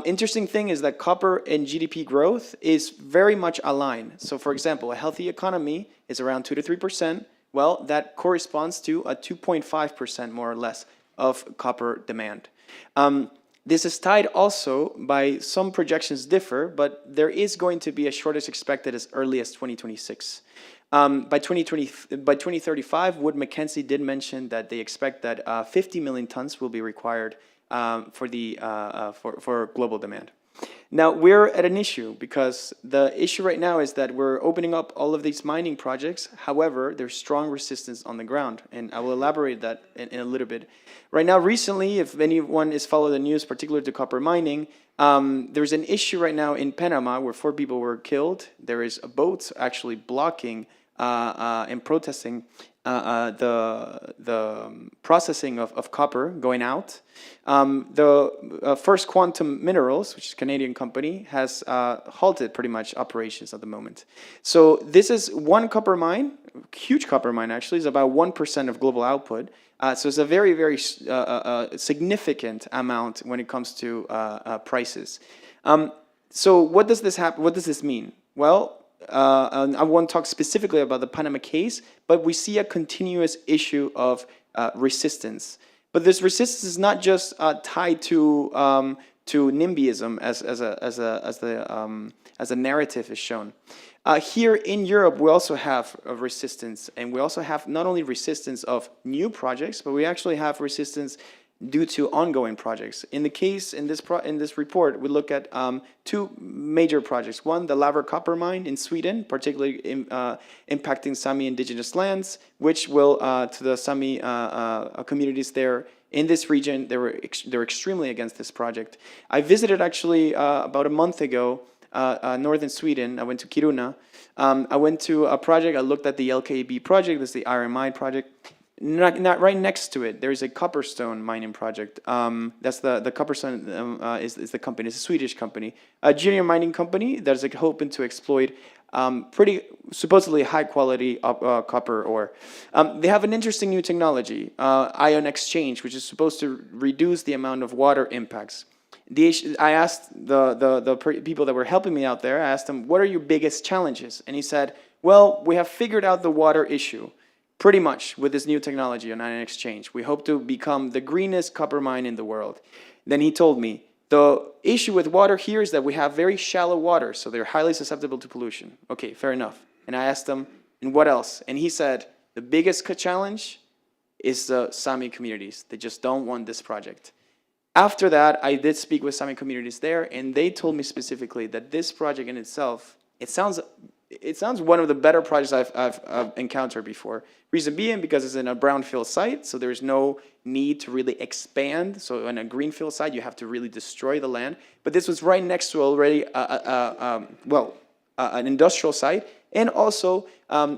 Interesting thing is that copper and GDP growth is very much aligned. So for example, a healthy economy is around 2 to 3%. Well, that corresponds to a 2.5% more or less of copper demand. This is tied also by some projections differ, but there is going to be a shortage expected as early as 2026. By 2035, Wood Mackenzie did mention that they expect that 50 million tons will be required for global demand. Now, we're at an issue because the issue right now is that we're opening up all of these mining projects. However, there's strong resistance on the ground, and I will elaborate that in a little bit. Right now, recently, if anyone has followed the news, particular to copper mining, there's an issue right now in Panama where 4 people were killed. There is a boat actually blocking and protesting the processing of copper going out. The First Quantum Minerals, which is a Canadian company, has halted pretty much operations at the moment. So this is one copper mine, huge copper mine actually, is about 1% of global output. So it's a very, very significant amount when it comes to prices. So what does this happen? What does this mean? Well, I won't talk specifically about the Panama case, but we see a continuous issue of resistance. But this resistance is not just tied to NIMBYism as a narrative is shown. Here in Europe, we also have a resistance, and we also have not only resistance of new projects, but we actually have resistance due to ongoing projects. In this report, we look at two major projects. One, the Laver copper mine in Sweden, particularly impacting Sami indigenous lands, which will to the Sami communities there in this region. They're extremely against this project. I visited actually about a month ago northern Sweden. I went to Kiruna. I went to a project. I looked at the LKAB project. This is the iron mine project. Not right next to it, there is a copperstone mining project. That's the copperstone is the company. It's a Swedish company, a junior mining company that is hoping to exploit pretty supposedly high quality copper ore. They have an interesting new technology, ion exchange, which is supposed to reduce the amount of water impacts. I asked the people that were helping me out there, I asked them, what are your biggest challenges? And he said, well, we have figured out the water issue. Pretty much with this new technology on ion exchange. We hope to become the greenest copper mine in the world. Then he told me, the issue with water here is that we have very shallow water, so they're highly susceptible to pollution. Okay, fair enough. And I asked him, and what else? And he said, the biggest challenge is the Sami communities. They just don't want this project. After that, I did speak with Sami communities there, and they told me specifically that this project in itself, it sounds one of the better projects I've encountered before. Reason being because it's in a brownfield site, so there's no need to really expand. So on a greenfield site, you have to really destroy the land. But this was right next to already an industrial site, and also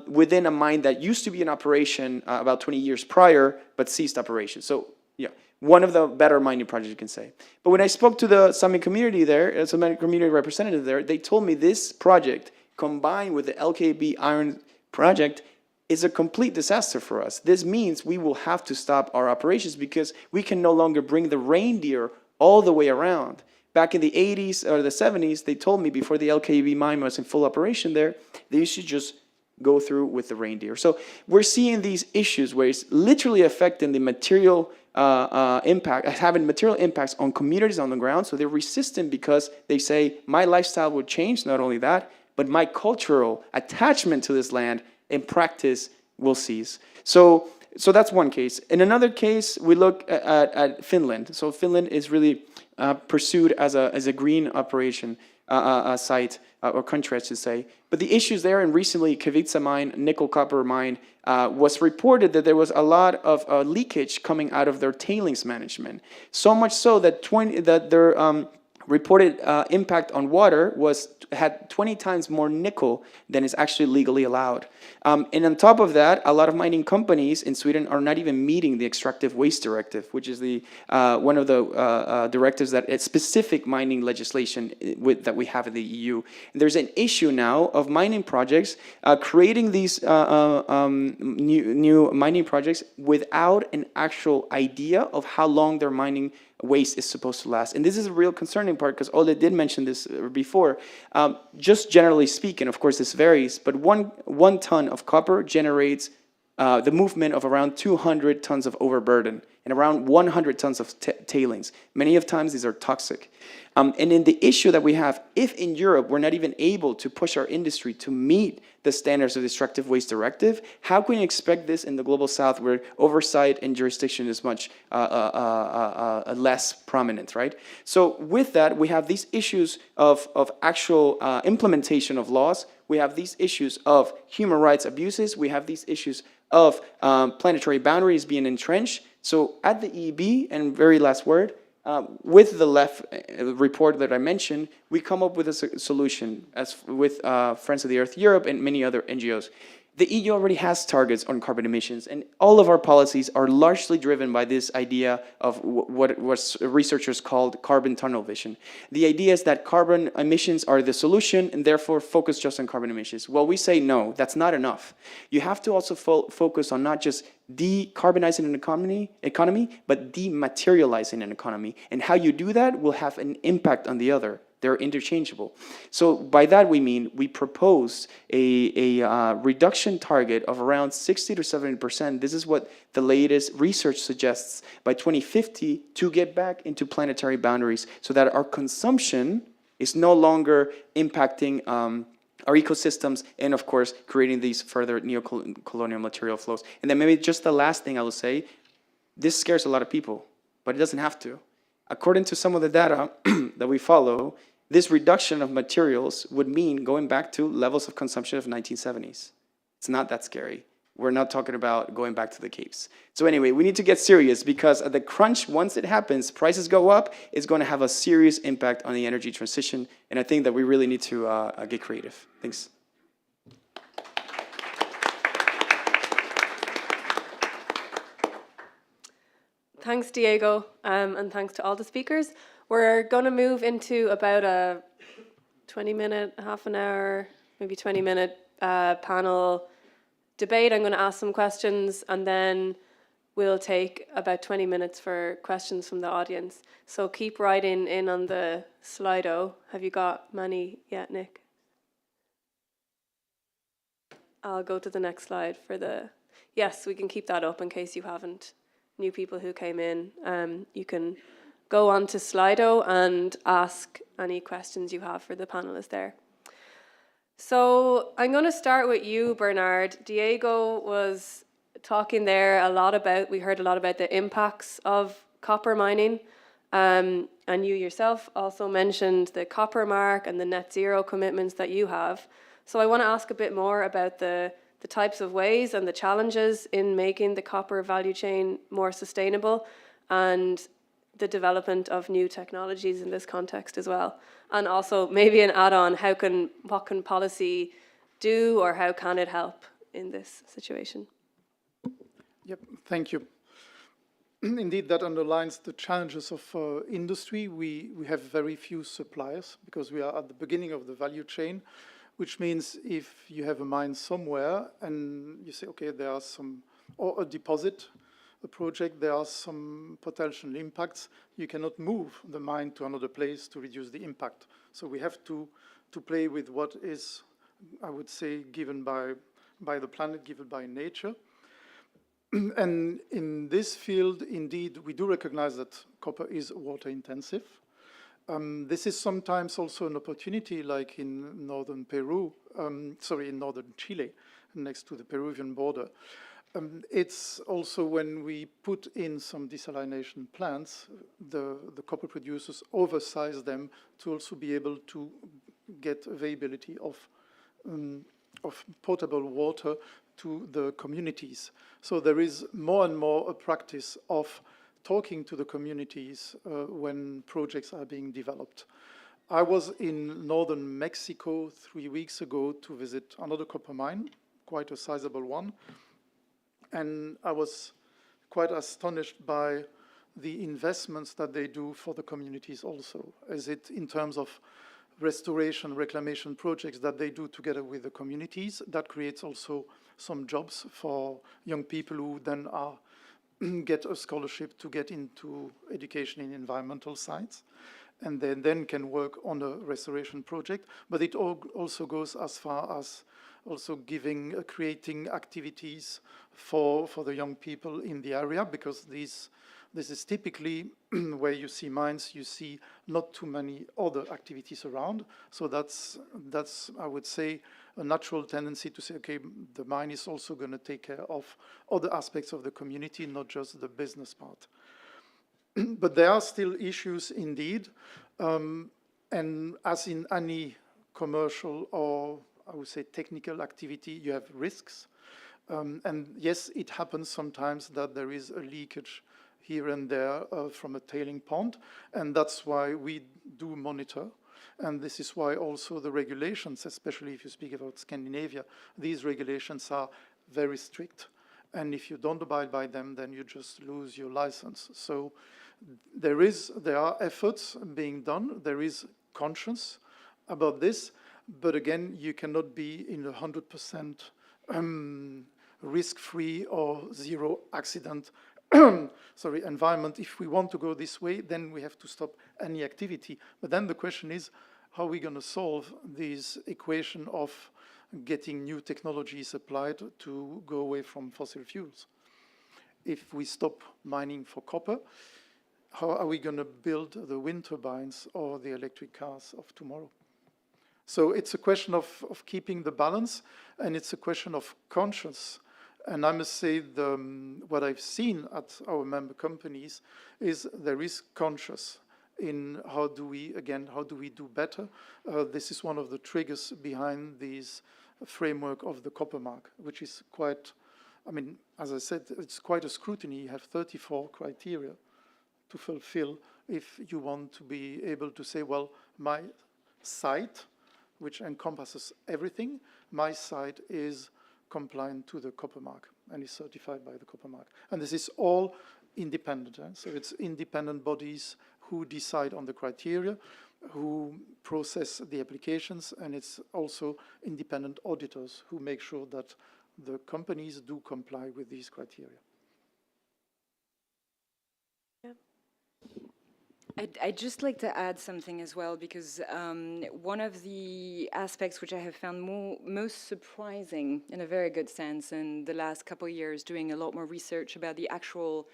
within a mine that used to be in operation about 20 years prior, but ceased operation. So yeah, one of the better mining projects you can say. But when I spoke to the Sami community there, Sami community representative there, they told me this project combined with the LKAB iron project is a complete disaster for us. This means we will have to stop our operations because we can no longer bring the reindeer all the way around. Back in the 80s or the 70s, they told me before the LKAB mine was in full operation there, they used to just go through with the reindeer. So we're seeing these issues where it's literally affecting the material having material impacts on communities on the ground. So they're resistant because they say, my lifestyle will change, not only that, but my cultural attachment to this land in practice will cease. So that's one case. In another case, we look at Finland. So Finland is really pursued as a green operation site, or country, I should say. But the issues there, and recently Kevitsa mine, nickel copper mine, was reported that there was a lot of leakage coming out of their tailings management. So much so that their reported impact on water had 20 times more nickel than is actually legally allowed. And on top of that, a lot of mining companies in Sweden are not even meeting the extractive waste directive, which is the one of the directives that it's specific mining legislation that we have in the EU. And there's an issue now of mining projects creating these new mining projects without an actual idea of how long their mining waste is supposed to last. And this is a real concerning part because Ole did mention this before. Just generally speaking, of course this varies, but one ton of copper generates the movement of around 200 tons of overburden and around 100 tons of tailings. Many of times these are toxic. And in the issue that we have, if in Europe we're not even able to push our industry to meet the standards of the extractive waste directive, how can you expect this in the global south where oversight and jurisdiction is much less prominent, right? So with that, we have these issues of actual implementation of laws. We have these issues of human rights abuses. We have these issues of planetary boundaries being entrenched. So at the EEB, and very last word, with the left report that I mentioned, we come up with a solution as with Friends of the Earth Europe and many other NGOs. The EU already has targets on carbon emissions, and all of our policies are largely driven by this idea of what researchers called carbon tunnel vision. The idea is that carbon emissions are the solution, and therefore focus just on carbon emissions. Well, we say no, that's not enough. You have to also focus on not just decarbonizing an economy, but dematerializing an economy. And how you do that will have an impact on the other. They're interchangeable. So by that we mean we propose a reduction target of around 60 to 70%. This is what the latest research suggests by 2050 to get back into planetary boundaries so that our consumption is no longer impacting our ecosystems and, of course, creating these further neo-colonial material flows. And then maybe just the last thing I will say, this scares a lot of people, but it doesn't have to. According to some of the data that we follow, this reduction of materials would mean going back to levels of consumption of 1970s. It's not that scary. We're not talking about going back to the caves. So anyway, we need to get serious because at the crunch, once it happens, prices go up, it's going to have a serious impact on the energy transition. And I think that we really need to get creative. Thanks. Thanks, Diego, and thanks to all the speakers. We're going to move into about a 20-minute, half an hour, maybe 20-minute panel debate. I'm going to ask some questions, and then we'll take about 20 minutes for questions from the audience. So keep writing in on the Slido. Have you got many yet, Nick? I'll go to the next slide for the... Yes, we can keep that up in case you haven't. New people who came in, you can go on to Slido and ask any questions you have for the panelists there. So I'm going to start with you, Bernard. Diego was talking there a lot about, we heard a lot about the impacts of copper mining, and you yourself also mentioned the copper mark and the net zero commitments that you have. So I want to ask a bit more about the types of ways and the challenges in making the copper value chain more sustainable and the development of new technologies in this context as well. And also maybe an add-on, what can policy do or how can it help in this situation? Yep, thank you. Indeed, that underlines the challenges of industry. We have very few suppliers because we are at the beginning of the value chain, which means if you have a mine somewhere and you say, okay, there are some, or a deposit, a project, there are some potential impacts, you cannot move the mine to another place to reduce the impact. So we have to play with what is, I would say, given by the planet, given by nature. And in this field, indeed, we do recognize that copper is water intensive. This is sometimes also an opportunity, like in northern Peru, in northern Chile, next to the Peruvian border. It's also when we put in some desalination plants, the copper producers oversize them to also be able to get availability of potable water to the communities. So there is more and more a practice of talking to the communities when projects are being developed. I was in northern Mexico 3 weeks ago to visit another copper mine, quite a sizable one, and I was quite astonished by the investments that they do for the communities also, as it in terms of restoration, reclamation projects that they do together with the communities. That creates also some jobs for young people who then get a scholarship to get into education in environmental science, and they then can work on a restoration project. But it also goes as far as also creating activities for the young people in the area, because this is typically where you see mines, you see not too many other activities around. So that's I would say, a natural tendency to say, okay, the mine is also going to take care of other aspects of the community, not just the business part. But there are still issues indeed. And as in any commercial or I would say technical activity, you have risks. And yes, it happens sometimes that there is a leakage here and there from a tailing pond, and that's why we do monitor. And this is why also the regulations, especially if you speak about Scandinavia, these regulations are very strict. And if you don't abide by them, then you just lose your license. So there are efforts being done. There is conscience about this. But again, you cannot be in 100% risk-free or zero accident sorry, environment, if we want to go this way, then we have to stop any activity. But then the question is, how are we going to solve this equation of getting new technologies applied to go away from fossil fuels? If we stop mining for copper, how are we going to build the wind turbines or the electric cars of tomorrow? So it's a question of keeping the balance, and it's a question of conscience. And I must say, what I've seen at our member companies is there is conscious in how do we do better. This is one of the triggers behind this framework of the copper mark, which is quite, I mean, as I said, it's quite a scrutiny. You have 34 criteria to fulfill if you want to be able to say, well, my site, which encompasses everything, my site is compliant to the copper mark and is certified by the copper mark. And this is all independent. So it's independent bodies who decide on the criteria, who process the applications, and it's also independent auditors who make sure that the companies do comply with these criteria. I'd just like to add something as well, because one of the aspects which I have found most surprising, in a very good sense, in the last couple of years, doing a lot more research about the actual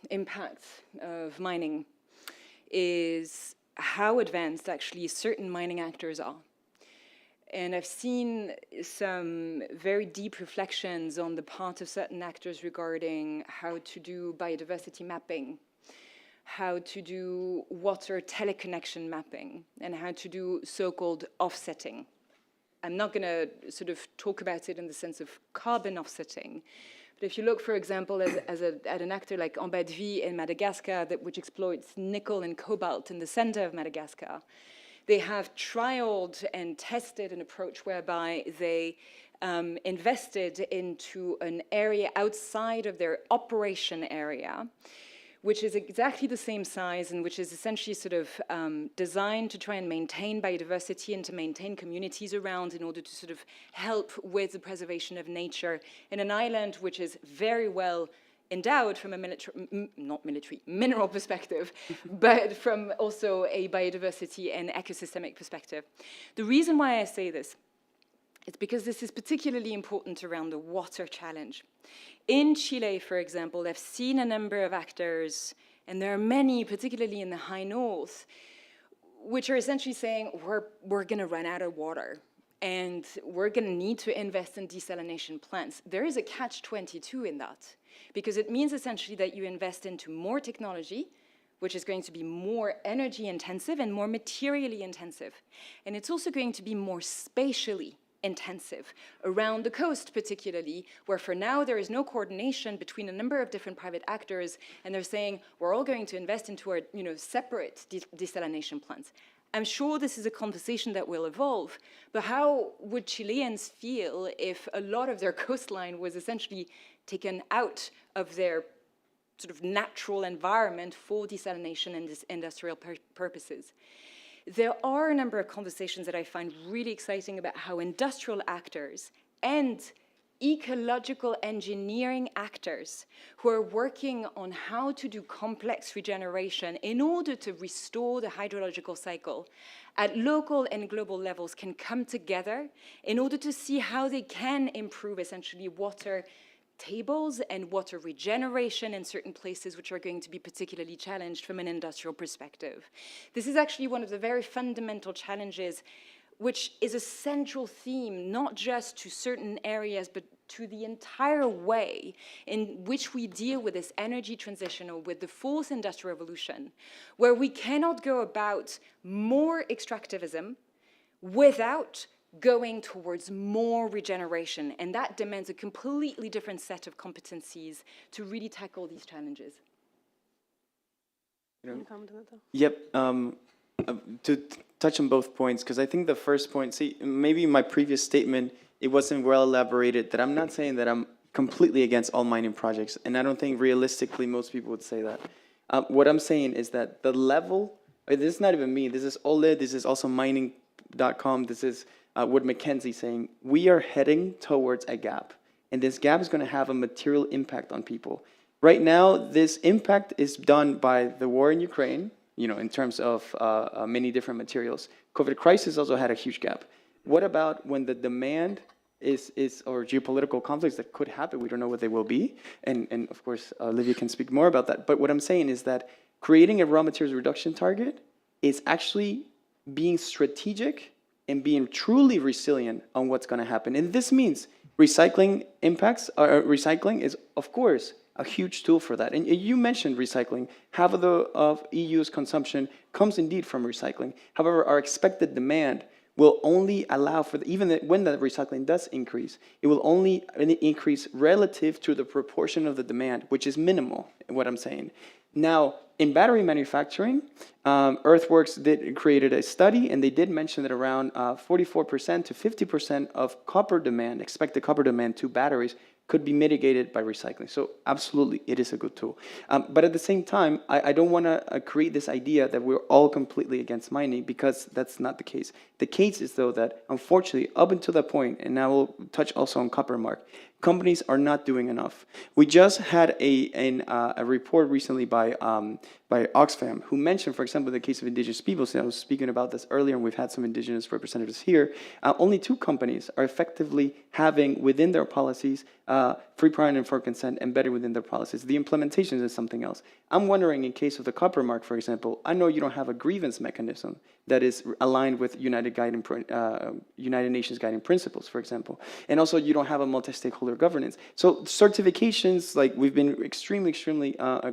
impact of mining, is how advanced actually certain mining actors are. And I've seen some very deep reflections on the part of certain actors regarding how to do biodiversity mapping, how to do water teleconnection mapping, and how to do so-called offsetting. I'm not going to sort of talk about it in the sense of carbon offsetting, but if you look, for example, at an actor like En Bas de Vie in Madagascar, which exploits nickel and cobalt in the center of Madagascar, they have trialed and tested an approach whereby they invested into an area outside of their operation area, which is exactly the same size and which is essentially sort of designed to try and maintain biodiversity and to maintain communities around in order to sort of help with the preservation of nature in an island which is very well endowed from a mineral perspective, but from also a biodiversity and ecosystemic perspective. The reason why I say this is because this is particularly important around the water challenge. In Chile, for example, I've seen a number of actors, and there are many, particularly in the high north, which are essentially saying, we're going to run out of water, and we're going to need to invest in desalination plants. There is a catch-22 in that, because it means essentially that you invest into more technology, which is going to be more energy intensive and more materially intensive. And it's also going to be more spatially intensive around the coast, particularly, where for now there is no coordination between a number of different private actors, and they're saying we're all going to invest into our separate desalination plants. I'm sure this is a conversation that will evolve, but how would Chileans feel if a lot of their coastline was essentially taken out of their sort of natural environment for desalination and industrial purposes? There are a number of conversations that I find really exciting about how industrial actors and ecological engineering actors who are working on how to do complex regeneration in order to restore the hydrological cycle at local and global levels can come together in order to see how they can improve essentially water tables and water regeneration in certain places which are going to be particularly challenged from an industrial perspective. This is actually one of the very fundamental challenges which is a central theme, not just to certain areas, but to the entire way in which we deal with this energy transition or with the fourth industrial revolution, where we cannot go about more extractivism without going towards more regeneration, and that demands a completely different set of competencies to really tackle these challenges. Yep. To touch on both points, because I think the first point, see, maybe my previous statement, it wasn't well elaborated, that I'm not saying that I'm completely against all mining projects, and I don't think realistically most people would say that. What I'm saying is that the level, this is not even me, this is OLID, this is also mining.com, this is Wood Mackenzie saying, we are heading towards a gap. and this gap is going to have a material impact on people. Right now, this impact is done by the war in Ukraine, in terms of many different materials. COVID crisis also had a huge gap. What about when the demand is or geopolitical conflicts that could happen? We don't know what they will be. And of course, Olivia can speak more about that. But what I'm saying is that creating a raw materials reduction target is actually being strategic and being truly resilient on what's going to happen. And this means recycling recycling is, of course, a huge tool for that. And you mentioned recycling. Half of EU's consumption comes indeed from recycling. However, our expected demand will only allow for, even when the recycling does increase, it will only increase relative to the proportion of the demand, which is minimal, what I'm saying. Now, in battery manufacturing, Earthworks created a study, and they did mention that around 44% to 50% of copper demand, expected copper demand to batteries, could be mitigated by recycling. So absolutely, it is a good tool. But at the same time, I don't want to create this idea that we're all completely against mining, because that's not the case. The case is, though, that unfortunately, up until that point, and I will touch also on copper, Mark, companies are not doing enough. We just had a report recently by Oxfam, who mentioned, for example, the case of indigenous peoples. I was speaking about this earlier, and we've had some indigenous representatives here. Only 2 companies are effectively having within their policies free, prior, and informed consent embedded within their policies. The implementation is something else. I'm wondering, in case of the copper mark, for example, I know you don't have a grievance mechanism that is aligned with United Nations guiding principles, for example. And also, you don't have a multi-stakeholder governance. So certifications, like we've been extremely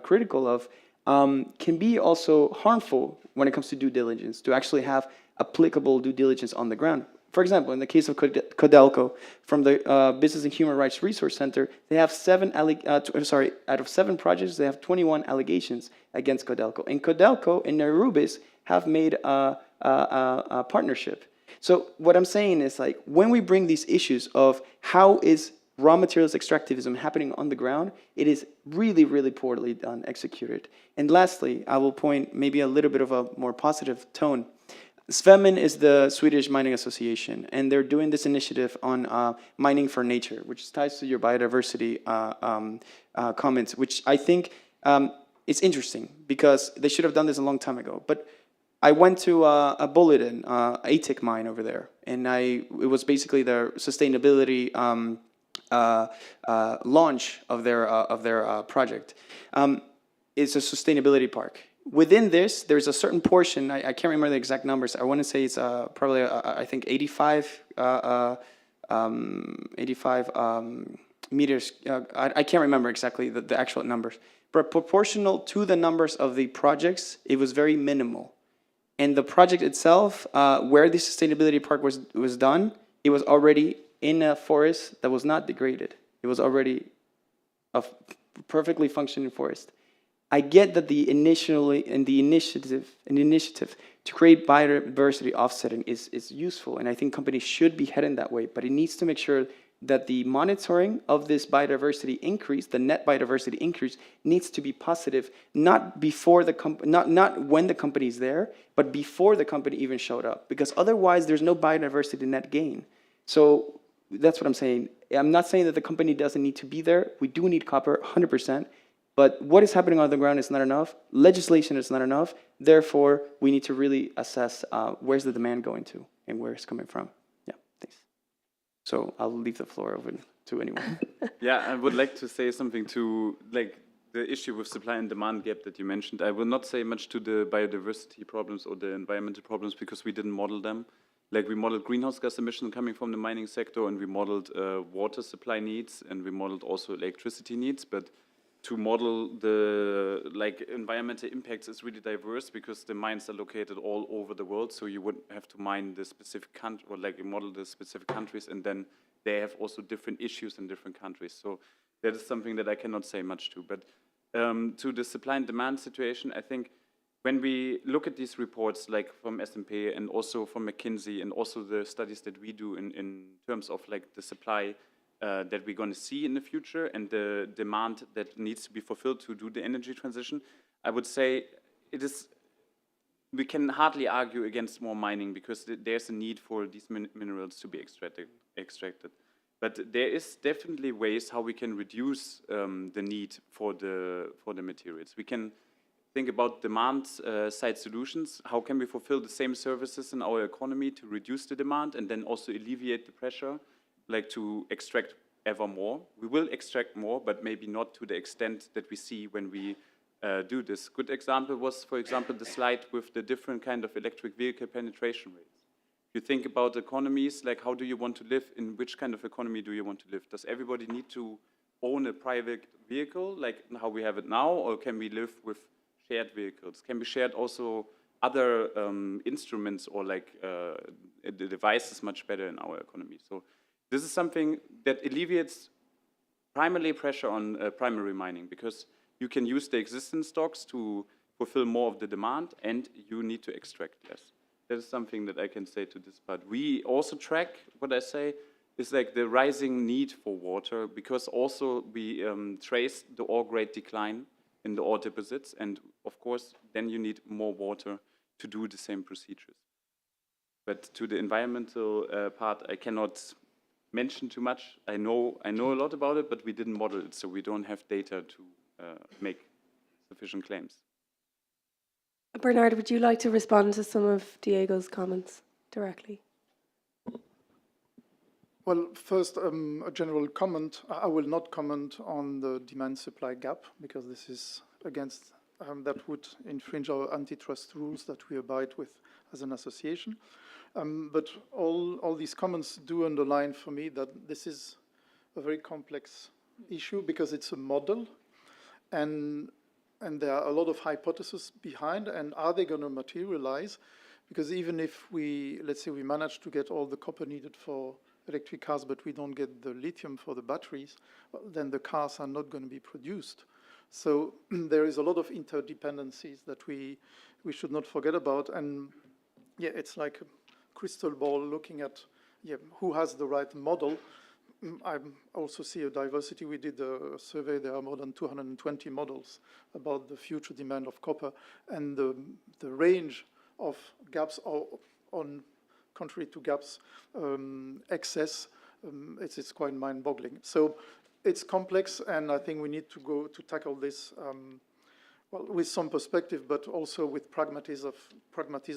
critical of, can be also harmful when it comes to due diligence, to actually have applicable due diligence on the ground. For example, in the case of Codelco, from the Business and Human Rights Resource Center, they have out of 7 projects, they have 21 allegations against Codelco. And Codelco and Nerubis have made a partnership. So what I'm saying is, like, when we bring these issues of how is raw materials extractivism happening on the ground, it is really poorly done, executed. And lastly, I will point maybe a little bit of a more positive tone. Svemin is the Swedish Mining Association, and they're doing this initiative on mining for nature, which ties to your biodiversity comments, which I think is interesting, because they should have done this a long time ago. But I went to a Bulletin, ATIC mine over there, and it was basically their sustainability launch of their project. It's a sustainability park. Within this, there's a certain portion, I can't remember the exact numbers, I want to say it's probably, I think, 85 meters, I can't remember exactly the actual numbers, but proportional to the numbers of the projects, it was very minimal. And the project itself, where the sustainability park was done, it was already in a forest that was not degraded. It was already a perfectly functioning forest. I get that the initiative to create biodiversity offsetting is useful, and I think companies should be heading that way, but it needs to make sure that the monitoring of this biodiversity increase, the net biodiversity increase, needs to be positive, not before not when the company is there, but before the company even showed up, because otherwise there's no biodiversity net gain. So that's what I'm saying. I'm not saying that the company doesn't need to be there. We do need copper, 100%. But what is happening on the ground is not enough. Legislation is not enough. Therefore, we need to really assess where's the demand going to and where it's coming from. Yeah, thanks. So I'll leave the floor open to anyone. Yeah, I would like to say something to the issue with supply and demand gap that you mentioned. I will not say much to the biodiversity problems or the environmental problems, because we didn't model them. Like, we modeled greenhouse gas emission coming from the mining sector, and we modeled water supply needs, and we modeled also electricity needs. But to model the environmental impacts is really diverse, because the mines are located all over the world. So you would have to mine the specific country, or model the specific countries, and then they have also different issues in different countries. So that is something that I cannot say much to. But to the supply and demand situation, I think when we look at these reports, like from S&P and also from McKinsey, and also the studies that we do in terms of the supply that we're going to see in the future and the demand that needs to be fulfilled to do the energy transition, I would say we can hardly argue against more mining, because there's a need for these minerals to be extracted. But there is definitely ways how we can reduce the need for the materials. We can think about demand side solutions. How can we fulfill the same services in our economy to reduce the demand and then also alleviate the pressure, like to extract ever more? We will extract more, but maybe not to the extent that we see when we do this. Good example was, for example, the slide with the different kind of electric vehicle penetration rates. You think about economies, like how do you want to live? In which kind of economy do you want to live? Does everybody need to own a private vehicle, like how we have it now, or can we live with shared vehicles? Can we share also other instruments or like the devices much better in our economy? So this is something that alleviates primarily pressure on primary mining, because you can use the existing stocks to fulfill more of the demand and you need to extract less. That is something that I can say to this part. We also track, what I say, is like the rising need for water, because also we trace the ore grade decline in the ore deposits, and of course, then you need more water to do the same procedures. But to the environmental part, I cannot mention too much. I know a lot about it, but we didn't model it, so we don't have data to make sufficient claims. Bernard, would you like to respond to some of Diego's comments directly? Well, first, a general comment. I will not comment on the demand-supply gap, because this is against, that would infringe our antitrust rules that we abide with as an association. But all these comments do underline for me that this is a very complex issue, because it's a model, and there are a lot of hypotheses behind, and are they going to materialize? Because even if we, let's say we manage to get all the copper needed for electric cars, but we don't get the lithium for the batteries, well, then the cars are not going to be produced. So there is a lot of interdependencies that we should not forget about. And yeah, it's like a crystal ball looking at who has the right model. I also see a diversity. We did a survey. There are more than 220 models about the future demand of copper, and the range of gaps are on contrary to gaps excess. It's quite mind-boggling. So it's complex, and I think we need to go to tackle this well, with some perspective, but also with pragmatism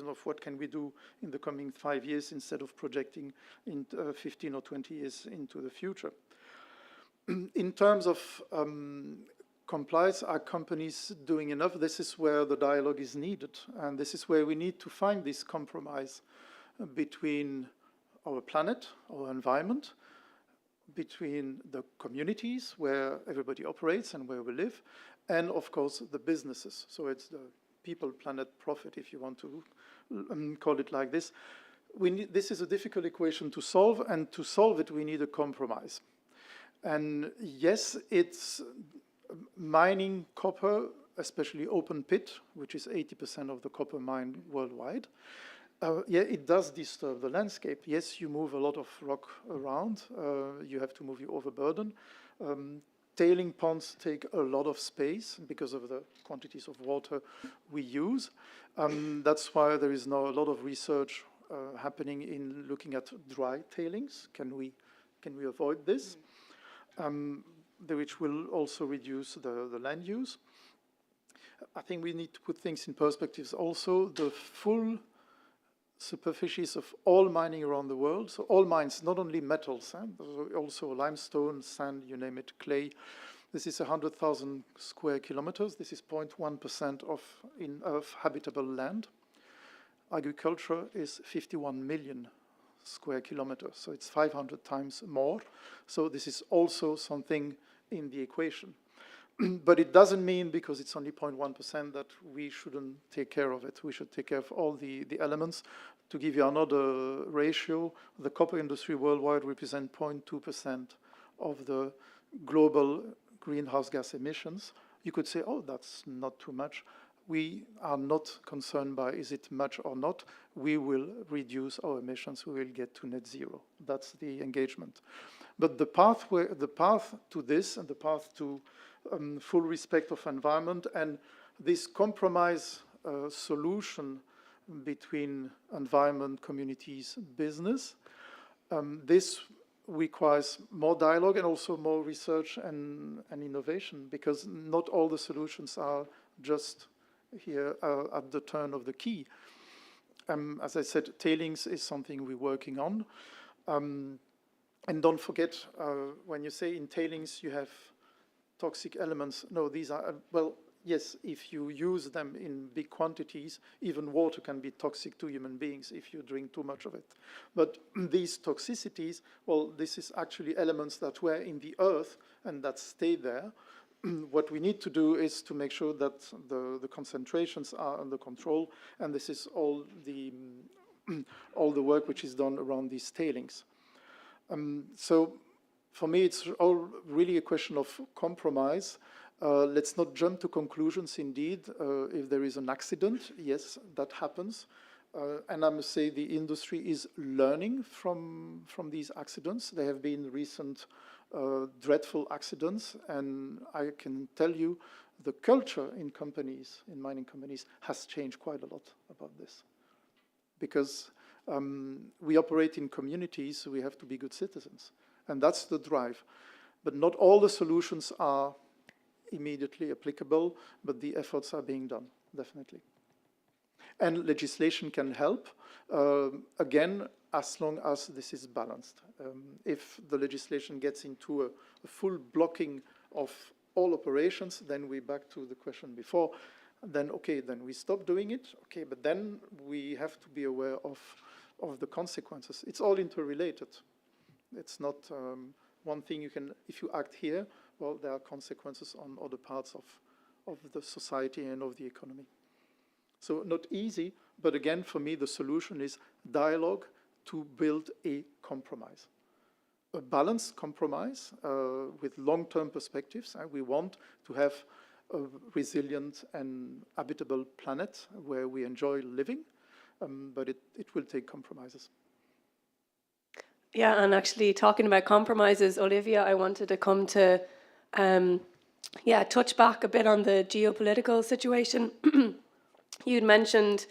of what can we do in the coming 5 years instead of projecting in 15 or 20 years into the future. In terms of compliance, are companies doing enough? This is where the dialogue is needed, and this is where we need to find this compromise between our planet, our environment, between the communities where everybody operates and where we live, and of course the businesses. So it's the people, planet, profit, if you want to call it like this. This is a difficult equation to solve, and to solve it we need a compromise. And yes, it's mining copper, especially open pit, which is 80% of the copper mined worldwide. Yeah, it does disturb the landscape. Yes, you move a lot of rock around. You have to move your overburden. Tailing ponds take a lot of space because of the quantities of water we use. That's why there is now a lot of research happening in looking at dry tailings. Can we avoid this? Which will also reduce the land use. I think we need to put things in perspectives. Also, the full superficies of all mining around the world, so all mines, not only metals, also limestone, sand, you name it, clay. This is 100,000 square kilometers. This is 0.1% of habitable land. Agriculture is 51 million square kilometers, so it's 500 times more. So this is also something in the equation. But it doesn't mean, because it's only 0.1%, that we shouldn't take care of it. We should take care of all the elements. To give you another ratio, the copper industry worldwide represents 0.2% of the global greenhouse gas emissions. You could say, oh, that's not too much. We are not concerned by is it much or not. We will reduce our emissions. We will get to net zero. That's the engagement. But the path to this, and the path to full respect of environment, and this compromise solution between environment, communities, business, this requires more dialogue and also more research and innovation, because not all the solutions are just here at the turn of the key. As I said, tailings is something we're working on. And don't forget, when you say in tailings you have toxic elements, no, these are, well, yes, if you use them in big quantities, even water can be toxic to human beings if you drink too much of it. But these toxicities, well, this is actually elements that were in the earth and that stay there. What we need to do is to make sure that the concentrations are under control, and this is all the work which is done around these tailings. So for me, it's all really a question of compromise. Let's not jump to conclusions, indeed. If there is an accident, yes, that happens. And I must say the industry is learning from these accidents. There have been recent dreadful accidents, and I can tell you the culture in companies, in mining companies, has changed quite a lot about this. Because we operate in communities, so we have to be good citizens. And that's the drive. But not all the solutions are immediately applicable, but the efforts are being done, definitely. And legislation can help, again, as long as this is balanced. If the legislation gets into a full blocking of all operations, then we're back to the question before. Then, okay, then we stop doing it. Okay, but then we have to be aware of the consequences. It's all interrelated. It's not one thing you can, if you act here, well, there are consequences on other parts of the society and of the economy. So not easy, but again, for me, the solution is dialogue to build a compromise. A balanced compromise with long-term perspectives. We want to have a resilient and habitable planet where we enjoy living, but it will take compromises. Yeah, and actually talking about compromises, Olivia, I wanted to come to, touch back a bit on the geopolitical situation. You'd mentioned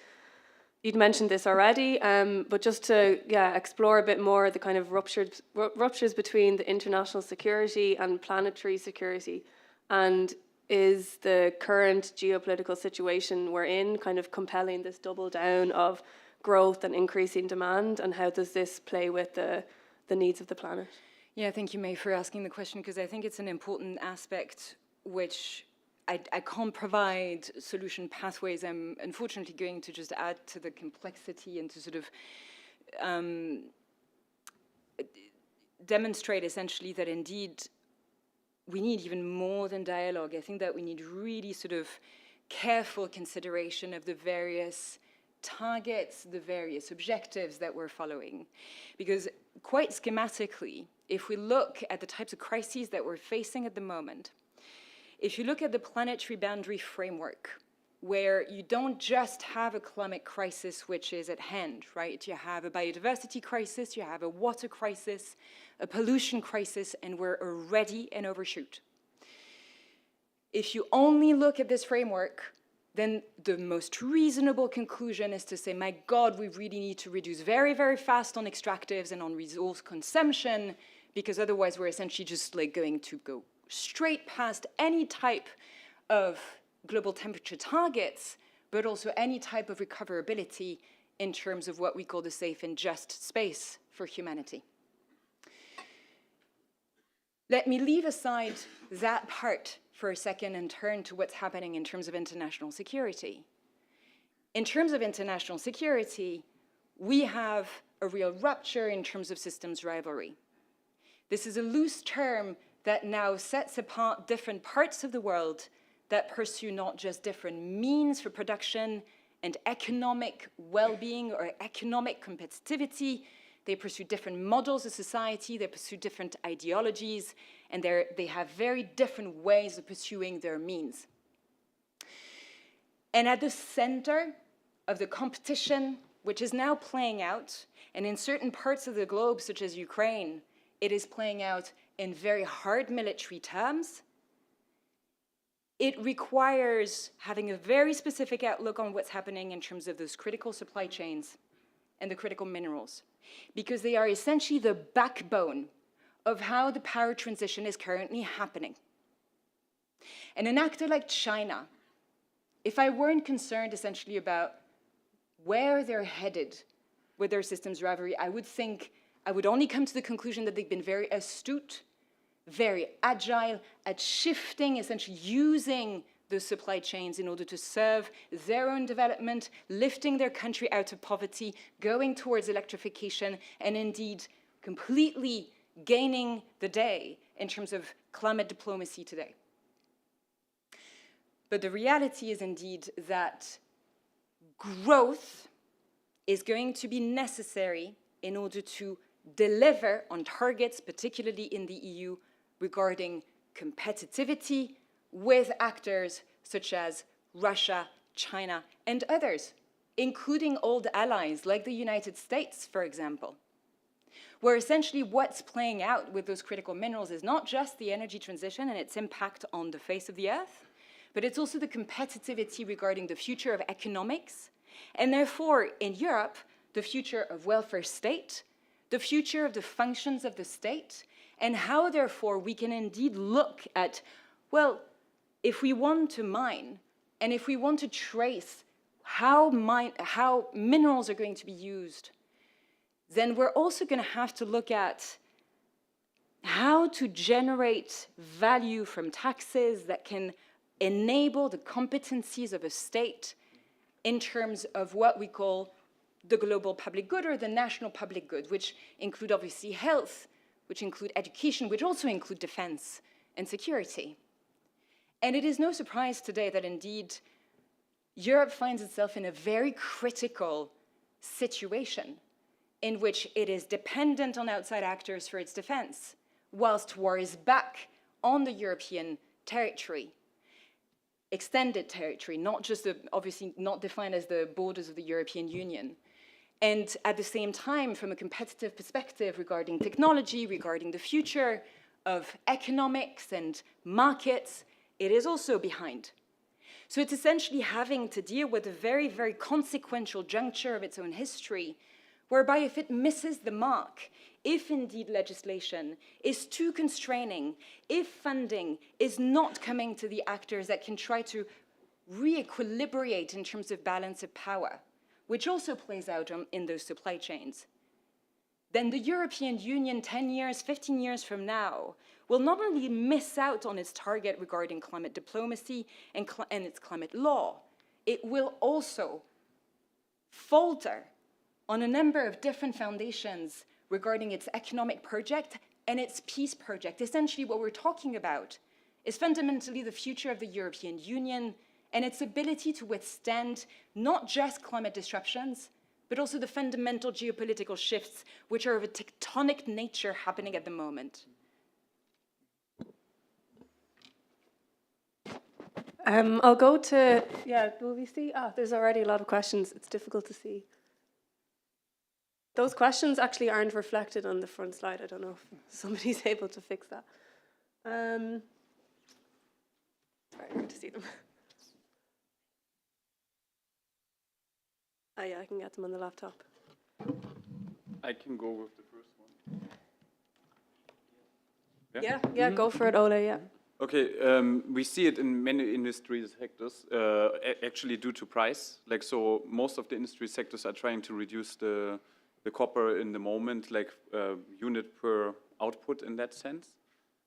this already, but just to explore a bit more the kind of ruptures between the international security and planetary security, and is the current geopolitical situation we're in kind of compelling this double down of growth and increasing demand, and how does this play with the needs of the planet? Yeah, thank you, May, for asking the question, because I think it's an important aspect which I can't provide solution pathways. I'm unfortunately going to just add to the complexity and to sort of demonstrate essentially that indeed we need even more than dialogue. I think that we need really sort of careful consideration of the various targets, the various objectives that we're following. Because quite schematically, if we look at the types of crises that we're facing at the moment, if you look at the planetary boundary framework, where you don't just have a climate crisis which is at hand, right? You have a biodiversity crisis, you have a water crisis, a pollution crisis, and we're already in overshoot. If you only look at this framework, then the most reasonable conclusion is to say, my God, we really need to reduce very, very fast on extractives and on resource consumption, because otherwise we're essentially just like going to go straight past any type of global temperature targets, but also any type of recoverability in terms of what we call the safe and just space for humanity. Let me leave aside that part for a second and turn to what's happening in terms of international security. In terms of international security, we have a real rupture in terms of systems rivalry. This is a loose term that now sets apart different parts of the world that pursue not just different means for production and economic well-being or economic competitivity. They pursue different models of society, they pursue different ideologies, and they have very different ways of pursuing their means. And at the center of the competition, which is now playing out, and in certain parts of the globe, such as Ukraine, it is playing out in very hard military terms. It requires having a very specific outlook on what's happening in terms of those critical supply chains and the critical minerals, because they are essentially the backbone of how the power transition is currently happening. And an actor like China, if I weren't concerned essentially about where they're headed with their systems rivalry, I would only come to the conclusion that they've been very astute, very agile at shifting, essentially using the supply chains in order to serve their own development, lifting their country out of poverty, going towards electrification, and indeed completely gaining the day in terms of climate diplomacy today. But the reality is indeed that growth is going to be necessary in order to deliver on targets, particularly in the EU, regarding competitivity with actors such as Russia, China, and others, including old allies like the United States, for example, where essentially what's playing out with those critical minerals is not just the energy transition and its impact on the face of the earth, but it's also the competitivity regarding the future of economics, and therefore, in Europe, the future of welfare state, the future of the functions of the state, and how, therefore, we can indeed look at, well, if we want to mine, and if we want to trace how minerals are going to be used, then we're also going to have to look at how to generate value from taxes that can enable the competencies of a state in terms of what we call the global public good or the national public good, which include obviously health, which include education, which also include defense and security. And it is no surprise today that indeed Europe finds itself in a very critical situation in which it is dependent on outside actors for its defense, whilst war is back on the European territory. Extended territory, not just obviously not defined as the borders of the European Union. And at the same time, from a competitive perspective regarding technology, regarding the future of economics and markets, it is also behind. So it's essentially having to deal with a very, very consequential juncture of its own history, whereby if it misses the mark, if indeed legislation is too constraining, if funding is not coming to the actors that can try to re-equilibrate in terms of balance of power, which also plays out in those supply chains, then the European Union 10 years, 15 years from now will not only miss out on its target regarding climate diplomacy and its climate law, it will also falter on a number of different foundations regarding its economic project and its peace project. Essentially, what we're talking about is fundamentally the future of the European Union and its ability to withstand not just climate disruptions, but also the fundamental geopolitical shifts which are of a tectonic nature happening at the moment. I'll go to, will we see? There's already a lot of questions. It's difficult to see. Those questions actually aren't reflected on the front slide. I don't know if somebody's able to fix that. Sorry, hard to see them. Oh yeah, I can get them on the laptop. I can go with the first one. Yeah, go for it, Ole, yeah. Okay, we see it in many industry sectors, actually due to price. Like, so most of the industry sectors are trying to reduce the copper in the moment, like unit per output in that sense.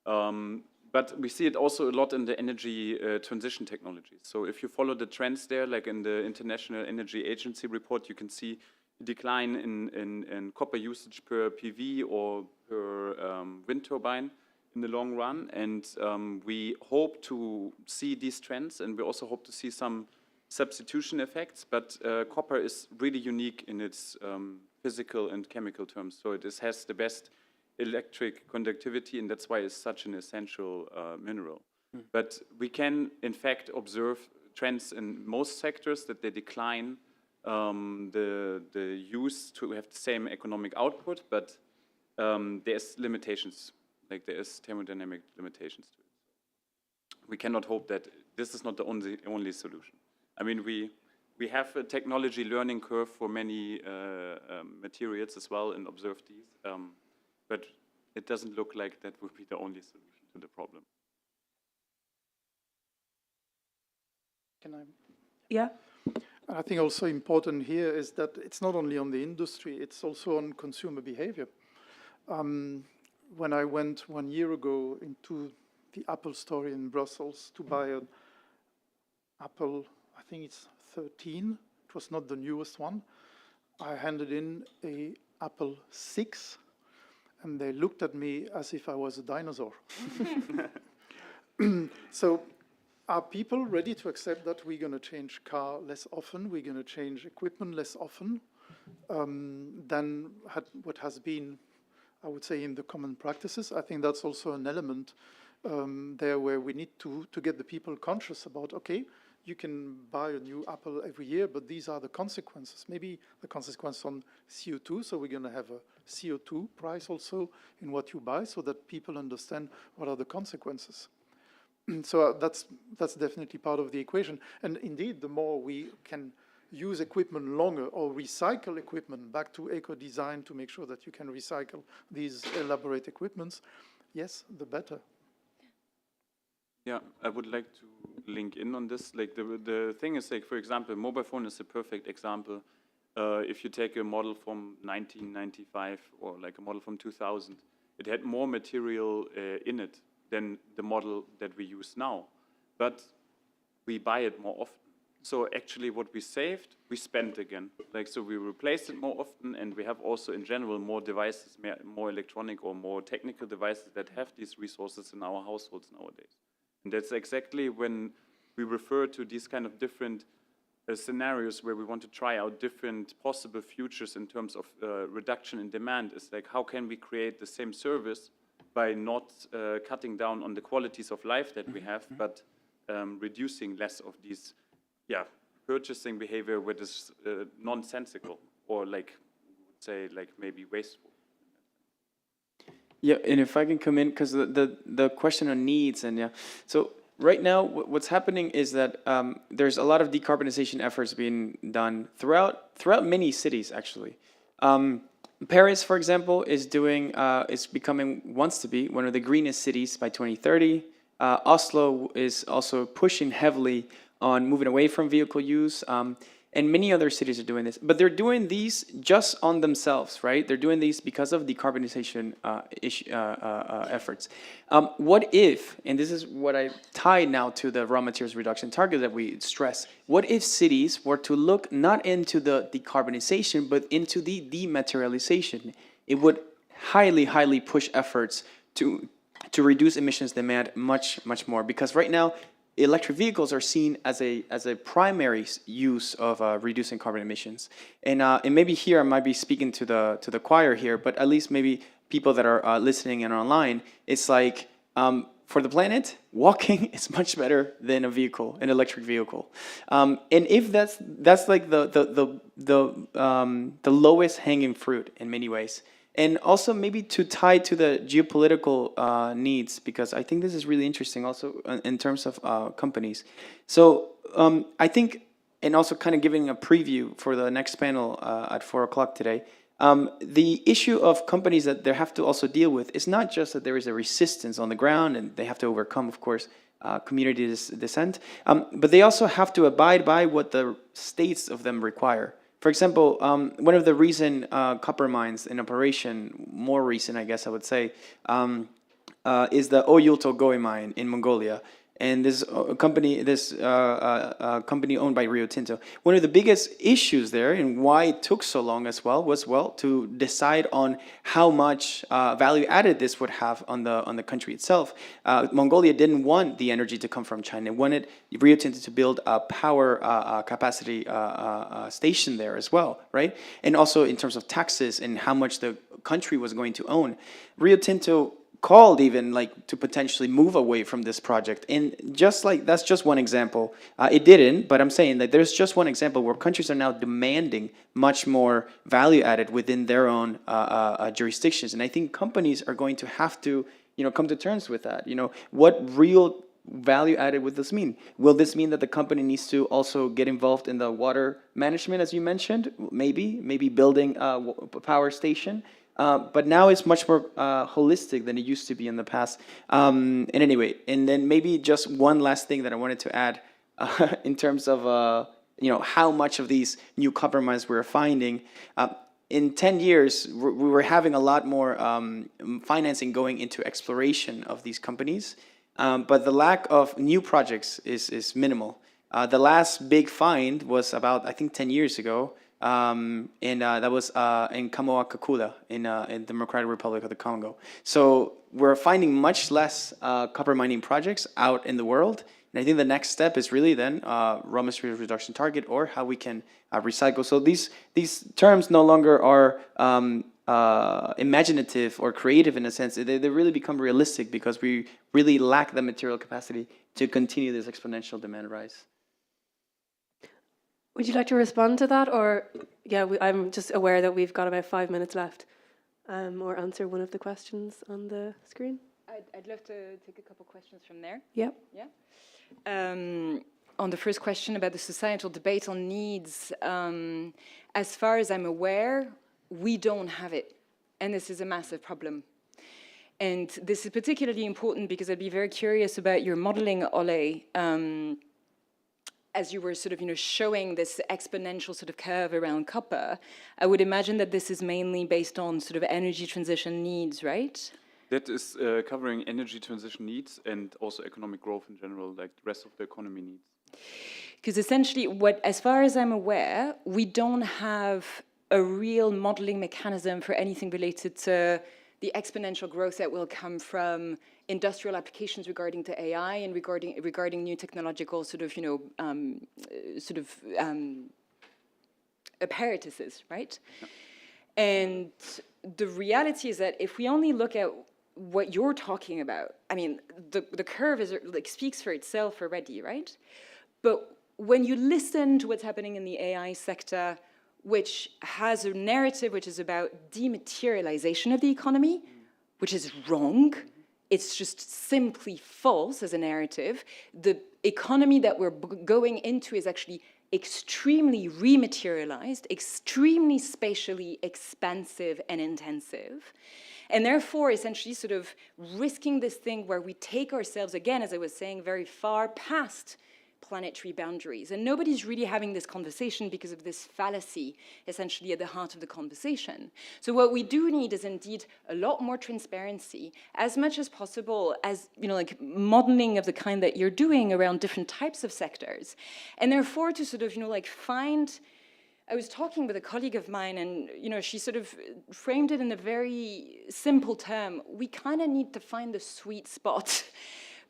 But we see it also a lot in the energy transition technologies. So if you follow the trends there, like in the International Energy Agency report, you can see a decline in copper usage per PV or per wind turbine in the long run. And we hope to see these trends, and we also hope to see some substitution effects. But copper is really unique in its physical and chemical terms. So it has the best electric conductivity, and that's why it's such an essential mineral. But we can, in fact, observe trends in most sectors that they decline the use to have the same economic output, but there's limitations, like there is thermodynamic limitations to it. We cannot hope that this is not the only solution. I mean, we have a technology learning curve for many materials as well and observe these. But it doesn't look like that would be the only solution to the problem. Can I? Yeah. I think also important here is that it's not only on the industry, it's also on consumer behavior. When I went 1 year ago into the Apple store in Brussels to buy an Apple, I think it's 13, it was not the newest one, I handed in a Apple 6, and they looked at me as if I was a dinosaur. So are people ready to accept that we're going to change car less often, we're going to change equipment less often than what has been, I would say, in the common practices? I think that's also an element there where we need to get the people conscious about, okay, you can buy a new Apple every year, but these are the consequences. Maybe the consequence on CO2, so we're going to have a CO2 price also in what you buy so that people understand what are the consequences. So that's definitely part of the equation. And indeed, the more we can use equipment longer or recycle equipment back to eco-design to make sure that you can recycle these elaborate equipments, yes, the better. Yeah, I would like to link in on this. Like the thing is, like, for example, mobile phone is a perfect example. If you take a model from 1995 or like a model from 2000, it had more material in it than the model that we use now. But we buy it more often. So actually what we saved, we spent again. Like, so we replaced it more often, and we have also in general more devices, more electronic or more technical devices that have these resources in our households nowadays. And that's exactly when we refer to these kind of different scenarios where we want to try out different possible futures in terms of reduction in demand. It's like, how can we create the same service by not cutting down on the qualities of life that we have, but reducing less of these purchasing behavior which is nonsensical or like, say, like maybe wasteful. Yeah, and if I can come in, because the question on needs, and so right now what's happening is that there's a lot of decarbonization efforts being done throughout many cities actually. Paris, for example, wants to be one of the greenest cities by 2030. Oslo is also pushing heavily on moving away from vehicle use. And many other cities are doing this, but they're doing these just on themselves, right? They're doing these because of decarbonization efforts. What if, and this is what I tie now to the raw materials reduction target that we stress, what if cities were to look not into the decarbonization, but into the dematerialization? It would highly, highly push efforts to reduce emissions demand much, much more, because right now, electric vehicles are seen as a primary use of reducing carbon emissions, and maybe here I might be speaking to the choir here, but at least maybe people that are listening and online, it's like for the planet, walking is much better than an electric vehicle, and if that's like the lowest hanging fruit in many ways. And also maybe to tie to the geopolitical needs, because I think this is really interesting also in terms of companies. So I think, and also kind of giving a preview for the next panel at 4 o'clock today, the issue of companies that they have to also deal with is not just that there is a resistance on the ground and they have to overcome, of course, community dissent, but they also have to abide by what the states of them require. For example, one of the recent copper mines in operation, more recent, I guess I would say, is the Oyulto Goe mine in Mongolia. And this company owned by Rio Tinto. One of the biggest issues there, and why it took so long as well, was to decide on how much value added this would have on the country itself. Mongolia didn't want the energy to come from China. It wanted Rio Tinto to build a power capacity station there as well, right? And also in terms of taxes and how much the country was going to own. Rio Tinto called even like to potentially move away from this project, and just like that's just one example. It didn't, but I'm saying that there's just one example where countries are now demanding much more value added within their own jurisdictions, and I think companies are going to have to come to terms with that. What real value added would this mean? Will this mean that the company needs to also get involved in the water management, as you mentioned? Maybe building a power station. but now it's much more holistic than it used to be in the past. And anyway, and then maybe just one last thing that I wanted to add in terms of how much of these new compromises we're finding. In 10 years, we were having a lot more financing going into exploration of these companies, but the lack of new projects is minimal. The last big find was about, I think, 10 years ago, and that was in Kamoa-Kakula in the Democratic Republic of the Congo. So we're finding much less copper mining projects out in the world. And I think the next step is really then raw material reduction target, or how we can recycle. So these terms no longer are imaginative or creative in a sense. They really become realistic because we really lack the material capacity to continue this exponential demand rise. Would you like to respond to that? Or, yeah, I'm just aware that we've got about 5 minutes left. Or answer one of the questions on the screen. I'd love to take a couple questions from there. Yep. Yeah. On the first question about the societal debate on needs, as far as I'm aware, we don't have it. And this is a massive problem. And this is particularly important because I'd be very curious about your modeling, Ole, as you were sort of, showing this exponential sort of curve around copper. I would imagine that this is mainly based on sort of energy transition needs, right? That is covering energy transition needs and also economic growth in general, like the rest of the economy needs. Because essentially, as far as I'm aware, we don't have a real modeling mechanism for anything related to the exponential growth that will come from industrial applications regarding to AI and regarding new technological sort of, apparatuses, right? Yeah. And the reality is that if we only look at what you're talking about, I mean, the curve speaks for itself already, right? But when you listen to what's happening in the AI sector, which has a narrative which is about dematerialization of the economy, which is wrong. It's just simply false as a narrative. The economy that we're going into is actually extremely rematerialized, extremely spatially expansive and intensive. And therefore, essentially sort of risking this thing where we take ourselves, again, as I was saying, very far past planetary boundaries. And nobody's really having this conversation because of this fallacy, essentially at the heart of the conversation. So what we do need is indeed a lot more transparency, as much as possible as, like modeling of the kind that you're doing around different types of sectors. And therefore to sort of, find, I was talking with a colleague of mine and, she sort of framed it in a very simple term. We kind of need to find the sweet spot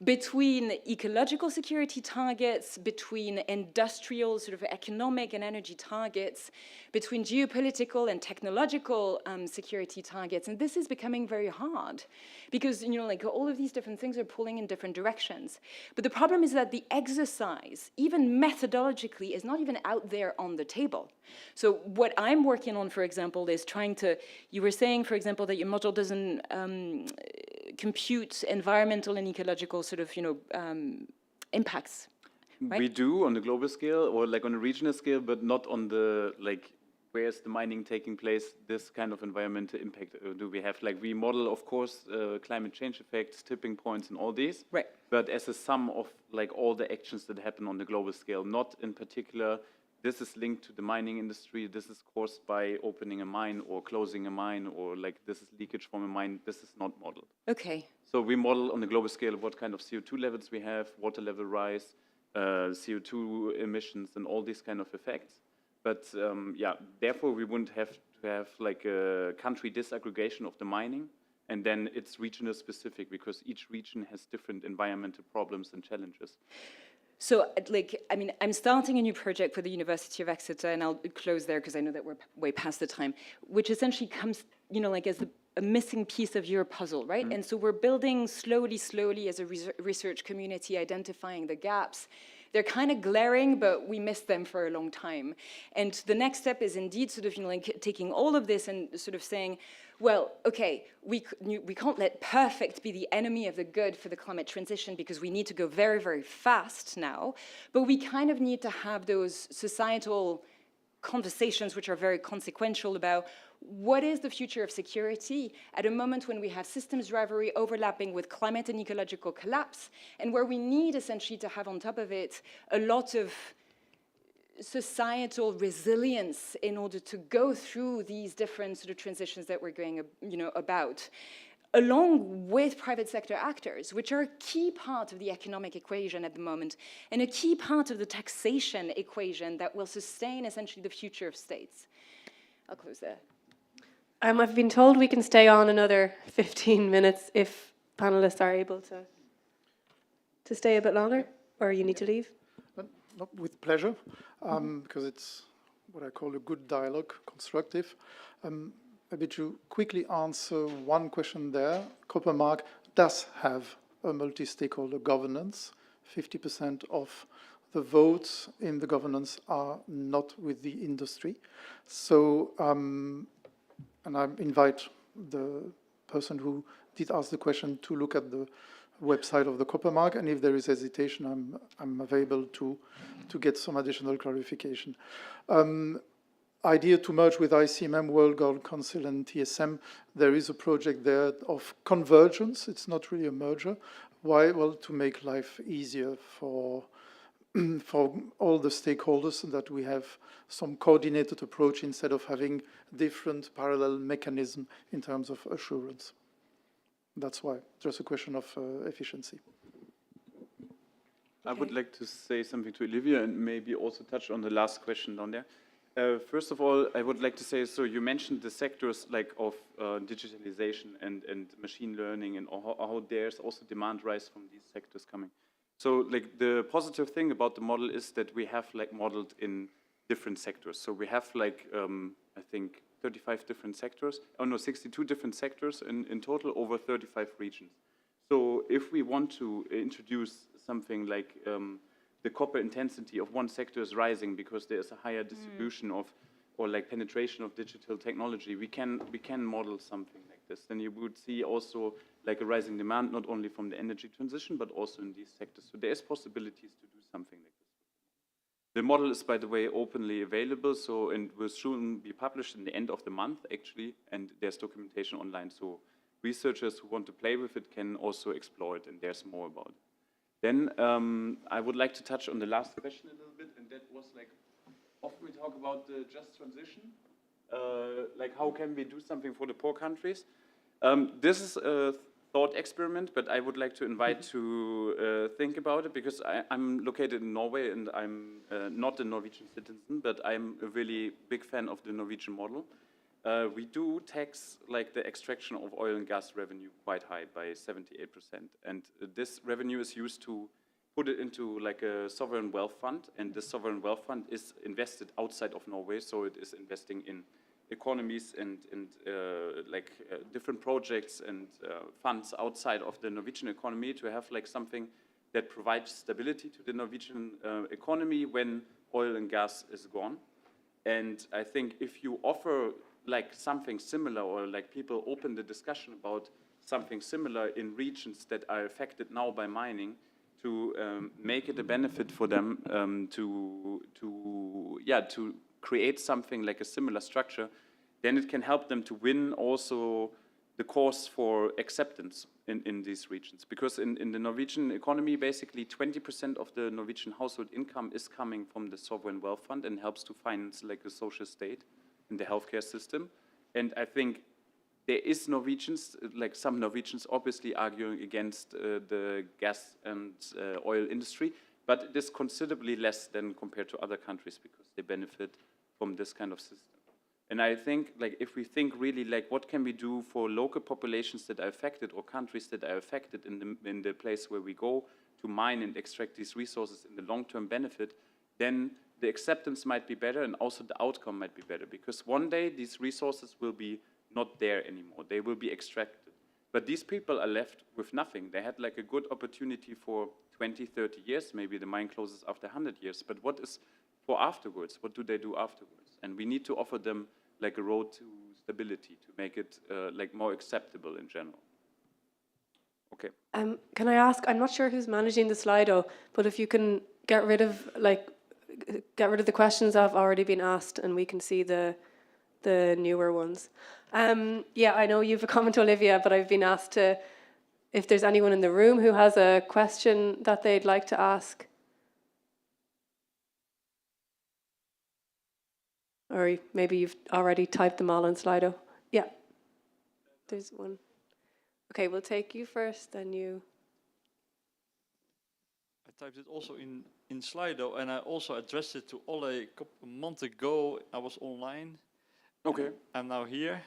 between ecological security targets, between industrial, sort of economic and energy targets, between geopolitical and technological security targets. And this is becoming very hard because, all of these different things are pulling in different directions. But the problem is that the exercise, even methodologically, is not even out there on the table. So what I'm working on, for example, is trying to, you were saying, for example, that your model doesn't compute environmental and ecological sort of, impacts, right? We do on the global scale or like on a regional scale, but not on the, where's the mining taking place, this kind of environmental impact do we have? We model, of course, climate change effects, tipping points and all these, right? But as a sum of all the actions that happen on the global scale, not in particular, this is linked to the mining industry, this is caused by opening a mine or closing a mine, or this is leakage from a mine, this is not modeled. Okay. So we model on the global scale what kind of CO2 levels we have, water level rise, CO2 emissions, and all these kind of effects. But therefore we wouldn't have to have a country disaggregation of the mining, and then it's regional specific because each region has different environmental problems and challenges. So, I'm starting a new project for the University of Exeter, and I'll close there because I know that we're way past the time, which essentially comes, as a missing piece of your puzzle, right? Mm-hmm. And so we're building slowly as a research community, identifying the gaps. They're kind of glaring, but we missed them for a long time. And the next step is indeed sort of, taking all of this and sort of saying, well, okay, we can't let perfect be the enemy of the good for the climate transition because we need to go very, very fast now. But we kind of need to have those societal conversations which are very consequential about what is the future of security at a moment when we have systems rivalry overlapping with climate and ecological collapse, and where we need essentially to have on top of it a lot of societal resilience in order to go through these different sort of transitions that we're going, about, along with private sector actors, which are a key part of the economic equation at the moment, and a key part of the taxation equation that will sustain essentially the future of states. I'll close there. I've been told we can stay on another 15 minutes if panelists are able to stay a bit longer, or you need to leave. Not with pleasure, because it's what I call a good dialogue, constructive. Maybe to quickly answer one question there, Coppermark does have a multi-stakeholder governance. 50% of the votes in the governance are not with the industry. So, and I invite the person who did ask the question to look at the website of the Coppermark, and if there is hesitation, I'm available to get some additional clarification. Idea to merge with ICMM, World Gold Council, and TSM. There is a project there of convergence. It's not really a merger. Why? Well, to make life easier for all the stakeholders, so that we have some coordinated approach instead of having different parallel mechanisms in terms of assurance. That's why. Just a question of efficiency. I would like to say something to Olivia and maybe also touch on the last question down there. First of all, I would like to say, so you mentioned the sectors like of digitalization and machine learning, and how there's also demand rise from these sectors coming. So like the positive thing about the model is that we have like modeled in different sectors. So we have like, I think 35 different sectors, 62 different sectors in total over 35 regions. So if we want to introduce something like the copper intensity of one sector is rising because there is a higher distribution of, or like penetration of digital technology, we can model something like this. Then you would see also like a rising demand, not only from the energy transition, but also in these sectors. So there is possibilities to do something like this. The model is, by the way, openly available, so, and will soon be published in the end of the month, actually, and there's documentation online. So researchers who want to play with it can also explore it, and there's more about it. Then I would like to touch on the last question a little bit, and that was like, often we talk about the just transition, like how can we do something for the poor countries? This is a thought experiment, but I would like to invite to think about it, because I'm located in Norway and I'm not a Norwegian citizen, but I'm a really big fan of the Norwegian model. We do tax like the extraction of oil and gas revenue quite high by 78%. And this revenue is used to put it into like a sovereign wealth fund. And this sovereign wealth fund is invested outside of Norway. So it is investing in economies and different projects and funds outside of the Norwegian economy to have like something that provides stability to the Norwegian economy when oil and gas is gone. And I think if you offer like something similar, or like people open the discussion about something similar in regions that are affected now by mining, to make it a benefit for them to create something like a similar structure, then it can help them to win also the cause for acceptance in these regions. Because in the Norwegian economy, basically 20% of the Norwegian household income is coming from the sovereign wealth fund and helps to finance like the social state in the healthcare system. And I think there is Norwegians, like some Norwegians obviously arguing against the gas and oil industry, but it is considerably less than compared to other countries because they benefit from this kind of system. And I think like if we think really like what can we do for local populations that are affected or countries that are affected in the place where we go to mine and extract these resources in the long-term benefit, then the acceptance might be better and also the outcome might be better, because one day these resources will be not there anymore. They will be extracted. But these people are left with nothing. They had like a good opportunity for 20, 30 years. Maybe the mine closes after 100 years. But what is for afterwards? What do they do afterwards? And we need to offer them like a road to stability to make it like more acceptable in general. Okay. Can I ask, I'm not sure who's managing the Slido, but if you can get rid of the questions that have already been asked, and we can see the the newer ones. Yeah, I know you've a comment, Olivia, but I've been asked to, if there's anyone in the room who has a question that they'd like to ask. Or maybe you've already typed them all on Slido. Yeah, there's one. Okay, we'll take you first, then you. I typed it also in Slido, and I also addressed it to Ole a month ago. I was online. Okay. I'm now here.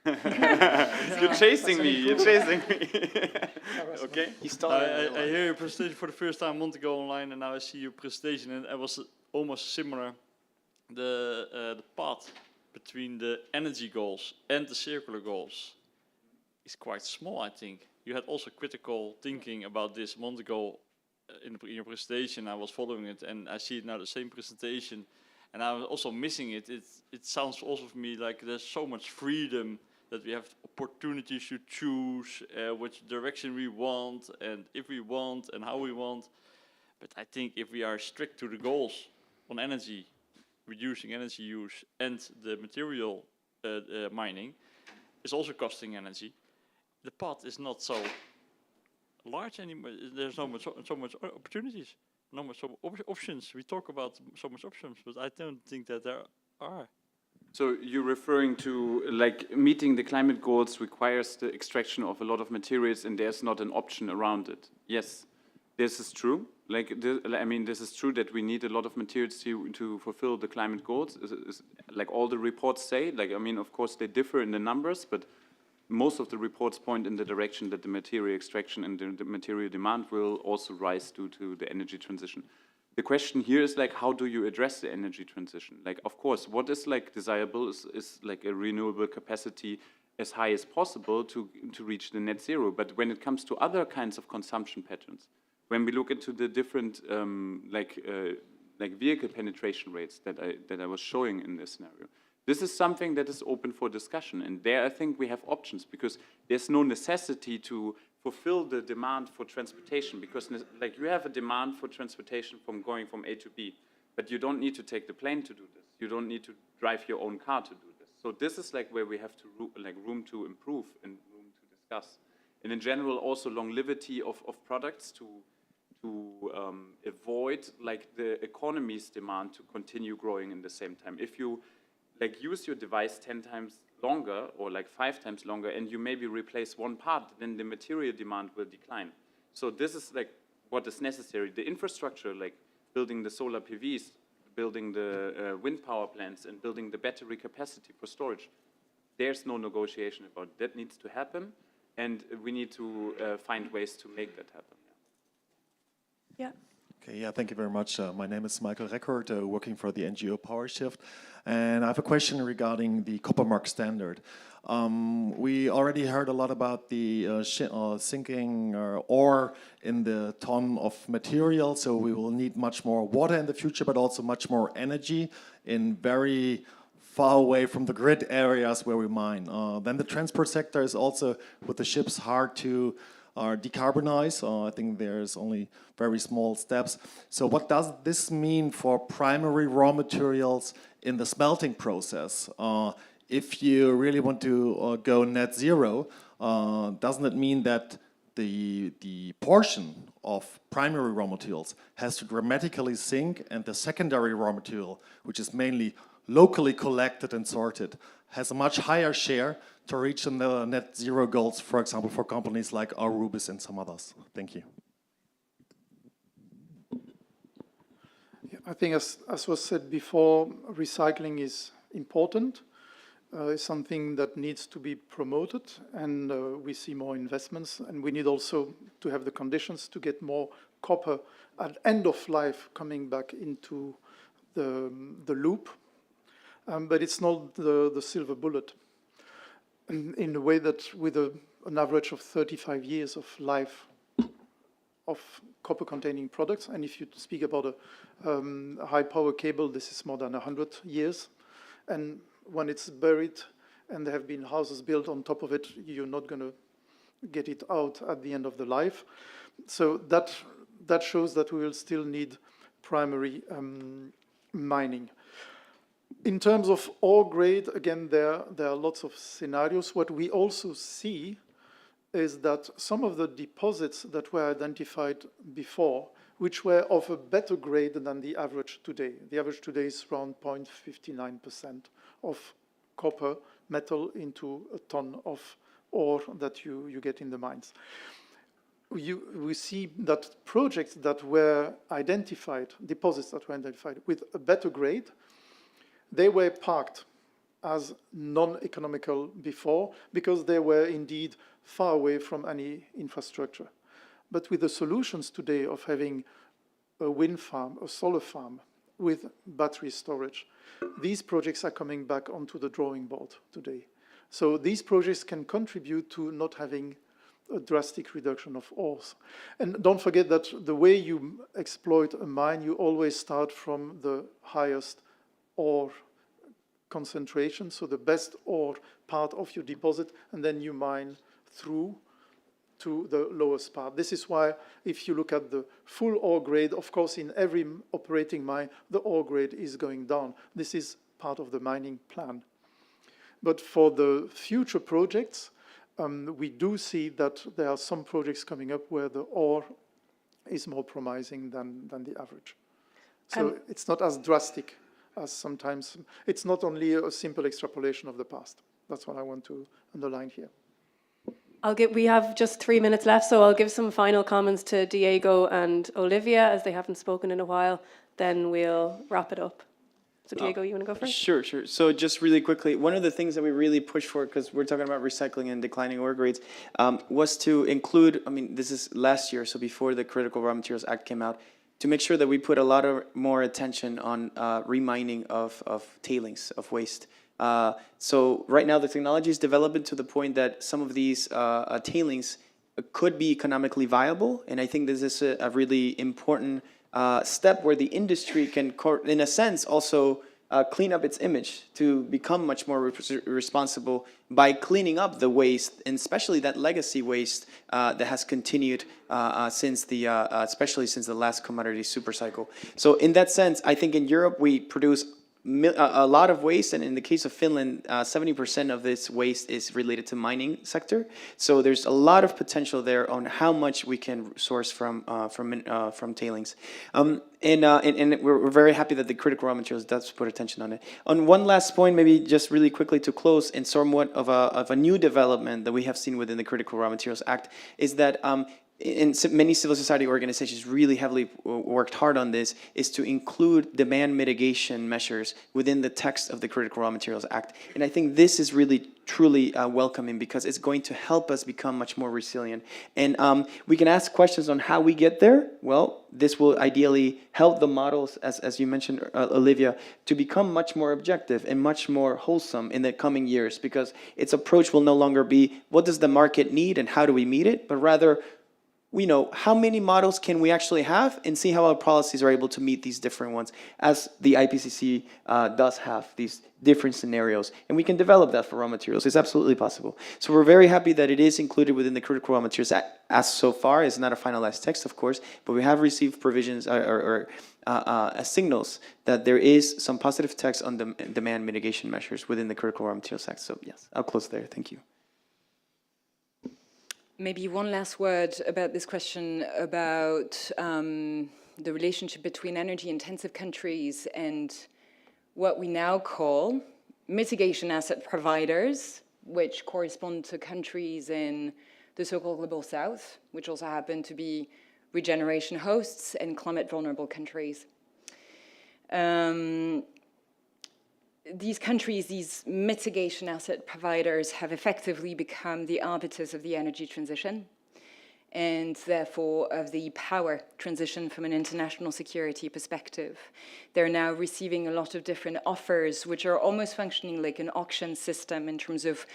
You're chasing me. You're chasing me. Okay. I hear your presentation for the first time a month ago online, and now I see your presentation, and it was almost similar. The path between the energy goals and the circular goals is quite small, I think. You had also critical thinking about this a month ago in your presentation. I was following it, and I see it now the same presentation, and I was also missing it. It sounds also for me like there's so much freedom, that we have opportunities to choose which direction we want, and if we want, and how we want. But I think if we are strict to the goals on energy, reducing energy use, and the material mining is also costing energy, the path is not so large anymore. There's so much opportunities, not much options. We talk about so much options, but I don't think that there are. So you're referring to, like, meeting the climate goals requires the extraction of a lot of materials, and there's not an option around it. Yes, this is true. This is true that we need a lot of materials to fulfill the climate goals. Like all the reports say, of course they differ in the numbers, but most of the reports point in the direction that the material extraction and the material demand will also rise due to the energy transition. The question here is, like, how do you address the energy transition? Like, of course, what is like desirable is like a renewable capacity as high as possible to reach the net zero. But when it comes to other kinds of consumption patterns, when we look into the different vehicle penetration rates that I was showing in this scenario, this is something that is open for discussion. And there I think we have options, because there's no necessity to fulfill the demand for transportation, because like you have a demand for transportation going from A to B, but you don't need to take the plane to do this. You don't need to drive your own car to do this. So this is like where we have to room to improve and room to discuss. And in general, also longevity of products to avoid like the economies demand to continue growing in the same time. If you like use your device 10 times longer or like 5 times longer, and you maybe replace one part, then the material demand will decline. So this is like what is necessary. The infrastructure, like building the solar PVs, building the wind power plants, and building the battery capacity for storage, there's no negotiation about it. That needs to happen, and we need to find ways to make that happen. Yeah. Okay, yeah, thank you very much. My name is Michael Reckert, working for the NGO PowerShift, and I have a question regarding the copper mark standard. We already heard a lot about the sinking ore in the ton of material, so we will need much more water in the future, but also much more energy in very far away from the grid areas where we mine. Then the transport sector is also, with the ships, hard to decarbonize. I think there's only very small steps. So what does this mean for primary raw materials in the smelting process? If you really want to go net zero, doesn't it mean that the portion of primary raw materials has to dramatically sink, and the secondary raw material, which is mainly locally collected and sorted, has a much higher share to reach the net zero goals, for example, for companies like Arubis and some others? Thank you. Yeah, I think as was said before, recycling is important. It's something that needs to be promoted, and we see more investments, and we need also to have the conditions to get more copper at end of life coming back into the loop. But it's not the silver bullet, in the way that with an average of 35 years of life of copper-containing products, and if you speak about a high-power cable, this is more than 100 years. And when it's buried and there have been houses built on top of it, you're not going to get it out at the end of the life. So that shows that we will still need primary mining. In terms of ore grade, again, there are lots of scenarios. What we also see is that some of the deposits that were identified before, which were of a better grade than the average today. The average today is around 0.59% of copper metal into a ton of ore that you get in the mines. We see that projects that were identified, deposits that were identified with a better grade, they were parked as non-economical before because they were indeed far away from any infrastructure. But with the solutions today of having a wind farm, a solar farm with battery storage, these projects are coming back onto the drawing board today. So these projects can contribute to not having a drastic reduction of ores. And don't forget that the way you exploit a mine, you always start from the highest ore concentration, so the best ore part of your deposit, and then you mine through to the lowest part. This is why if you look at the full ore grade, of course in every operating mine, the ore grade is going down. This is part of the mining plan. But for the future projects, we do see that there are some projects coming up where the ore is more promising than the average. So it's not as drastic as sometimes. It's not only a simple extrapolation of the past. That's what I want to underline here. We have just 3 minutes left, so I'll give some final comments to Diego and Olivia as they haven't spoken in a while. Then we'll wrap it up. So Diego, you want to go first? Sure. So just really quickly, one of the things that we really push for, because we're talking about recycling and declining ore grades, was to include, this is last year, so before the Critical Raw Materials Act came out, to make sure that we put a lot more attention on remining of tailings, of waste. So right now the technology is developing to the point that some of these tailings could be economically viable, and I think this is a really important step where the industry can, in a sense, also clean up its image to become much more responsible by cleaning up the waste, and especially that legacy waste that has continued especially since the last commodity supercycle. So in that sense, I think in Europe we produce a lot of waste, and in the case of Finland, 70% of this waste is related to mining sector. So there's a lot of potential there on how much we can source from tailings. And we're very happy that the Critical Raw Materials does put attention on it. On one last point, maybe just really quickly to close, and somewhat of a new development that we have seen within the Critical Raw Materials Act is that many civil society organizations really heavily worked hard on this, is to include demand mitigation measures within the text of the Critical Raw Materials Act. And I think this is really, truly welcoming, because it's going to help us become much more resilient. And we can ask questions on how we get there. Well, this will ideally help the models, as you mentioned, Olivia, to become much more objective and much more wholesome in the coming years, because its approach will no longer be, what does the market need and how do we meet it? But rather, we know how many models can we actually have, and see how our policies are able to meet these different ones, as the IPCC does have these different scenarios. And we can develop that for raw materials. It's absolutely possible. So we're very happy that it is included within the Critical Raw Materials Act. As so far, it's not a finalized text, of course, but we have received provisions or signals that there is some positive text on the demand mitigation measures within the Critical Raw Materials Act. So yes, I'll close there. Thank you. Maybe one last word about this question about the relationship between energy-intensive countries and what we now call mitigation asset providers, which correspond to countries in the so-called Global South, which also happen to be regeneration hosts and climate-vulnerable countries. These countries, these mitigation asset providers, have effectively become the arbiters of the energy transition, and therefore of the power transition from an international security perspective. They're now receiving a lot of different offers, which are almost functioning like an auction system in terms of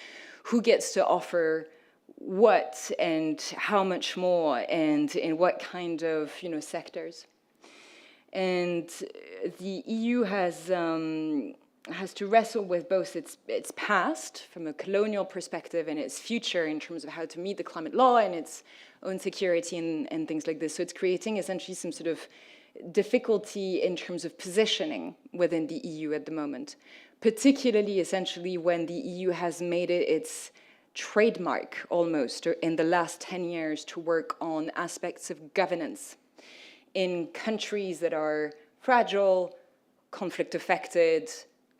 who gets to offer what and how much more and in what kind of sectors. And the EU has to wrestle with both its past from a colonial perspective and its future in terms of how to meet the climate law and its own security and things like this. So it's creating essentially some sort of difficulty in terms of positioning within the EU at the moment, particularly essentially when the EU has made it its trademark almost in the last 10 years to work on aspects of governance in countries that are fragile, conflict affected,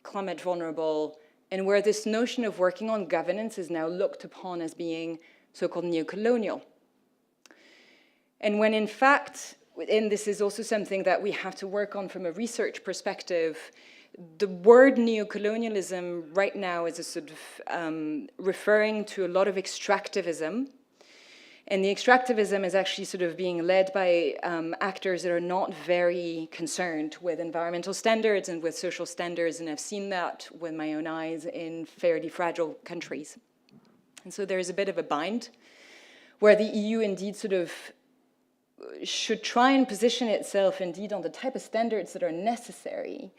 climate vulnerable, and where this notion of working on governance is now looked upon as being so-called neo-colonial. And when in fact, and this is also something that we have to work on from a research perspective, the word neocolonialism right now is a sort of referring to a lot of extractivism. And the extractivism is actually sort of being led by actors that are not very concerned with environmental standards and with social standards, and I've seen that with my own eyes in fairly fragile countries. And so there's a bit of a bind where the EU indeed sort of should try and position itself indeed on the type of standards that are necessary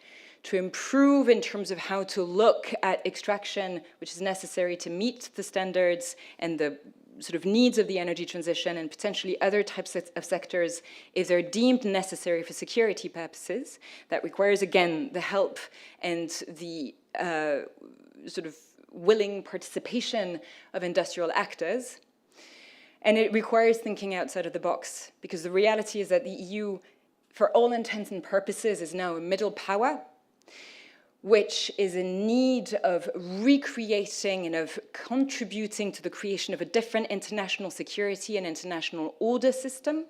to improve in terms of how to look at extraction, which is necessary to meet the standards and the sort of needs of the energy transition and potentially other types of sectors if they're deemed necessary for security purposes. That requires, again, the help and the sort of willing participation of industrial actors. And it requires thinking outside of the box, because the reality is that the EU, for all intents and purposes, is now a middle power, which is in need of recreating and of contributing to the creation of a different international security and international order system.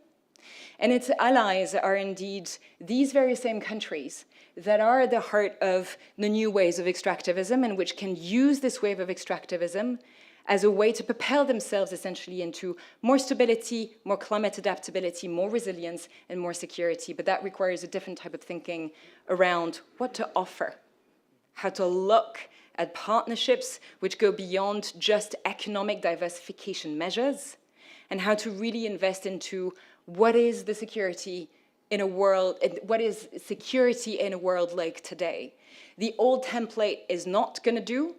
And its allies are indeed these very same countries that are at the heart of the new ways of extractivism and which can use this wave of extractivism as a way to propel themselves essentially into more stability, more climate adaptability, more resilience, and more security. But that requires a different type of thinking around what to offer, how to look at partnerships which go beyond just economic diversification measures, and how to really invest into what is the security in a world, what is security in a world like today. The old template is not going to do,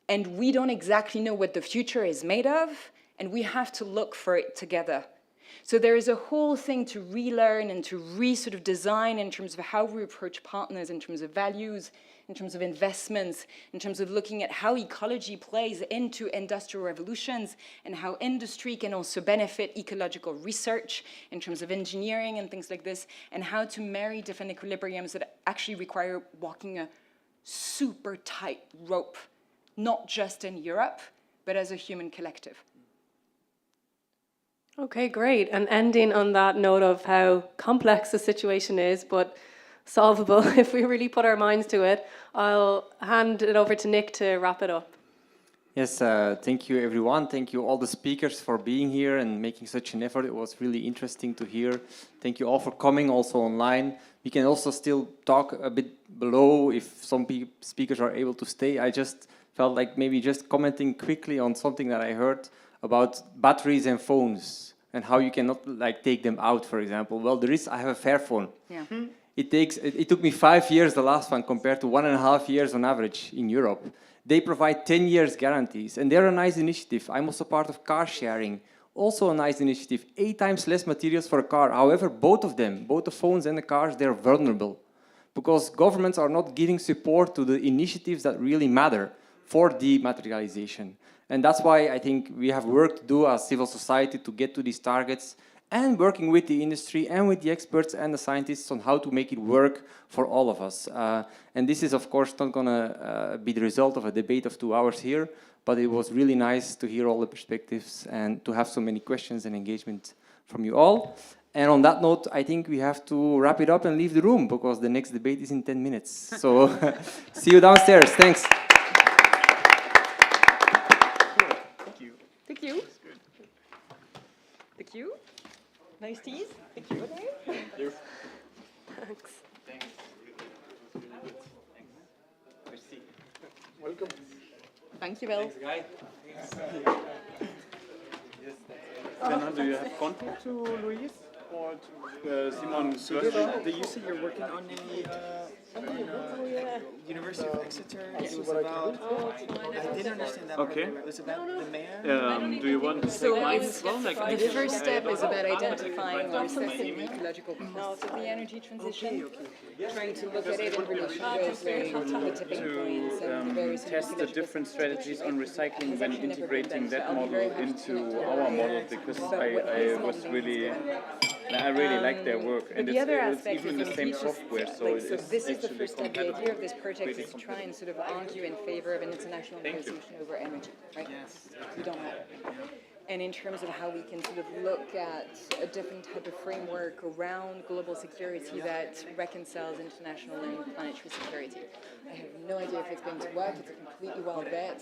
and we don't exactly know what the future is made of, and we have to look for it together. So there is a whole thing to relearn and to sort of design in terms of how we approach partners, in terms of values, in terms of investments, in terms of looking at how ecology plays into industrial revolutions and how industry can also benefit ecological research in terms of engineering and things like this, and how to marry different equilibriums that actually require walking a super tight rope, not just in Europe, but as a human collective. Okay, great. And ending on that note of how complex the situation is, but solvable if we really put our minds to it, I'll hand it over to Nick to wrap it up. Yes, thank you everyone. Thank you all the speakers for being here and making such an effort. It was really interesting to hear. Thank you all for coming also online. We can also still talk a bit below if some speakers are able to stay. I just felt like maybe just commenting quickly on something that I heard about batteries and phones and how you cannot like take them out, for example. Well, I have a Fairphone. Yeah. It took me 5 years, the last one, compared to 1.5 years on average in Europe. They provide 10 years guarantees, and they're a nice initiative. I'm also part of car sharing, also a nice initiative. 8 times less materials for a car. However, both of them, both the phones and the cars, they're vulnerable because governments are not giving support to the initiatives that really matter for dematerialization. And that's why I think we have work to do as civil society to get to these targets, and working with the industry and with the experts and the scientists on how to make it work for all of us. And this is, of course, not going to be the result of a debate of 2 hours here, but it was really nice to hear all the perspectives and to have so many questions and engagement from you all. And on that note, I think we have to wrap it up and leave the room because the next debate is in 10 minutes. So see you downstairs. Thanks. Thank you. Thank you. Thank you. Nice teas. Thank you. Thanks. Welcome. Thank you, Bill. Thanks, guy. Bernard, do you have contact to Louise or to Simon? So do you say you're working on a University of Exeter. It was about. I didn't understand that. Okay. Part. It was about the mayor. Do you want to So take mine it's as well? Like, the first step is about identifying or assessing the ecological costs of the energy transition, trying to look at it in relation to the tipping points and the various test the different strategies on recycling when integrating that model into our model, because I was really, I really like their work, and the other it's aspect even is the same software, so so it's this is the actually first step. The idea compatible. of this project is to try and sort of argue in favor of an international Thank you. negotiation over energy, right? Yes. We don't have it. And in terms of how we can sort of look at a different type of framework around global security that reconciles international and planetary security. I have no idea if it's going to work. It's a completely wild bet.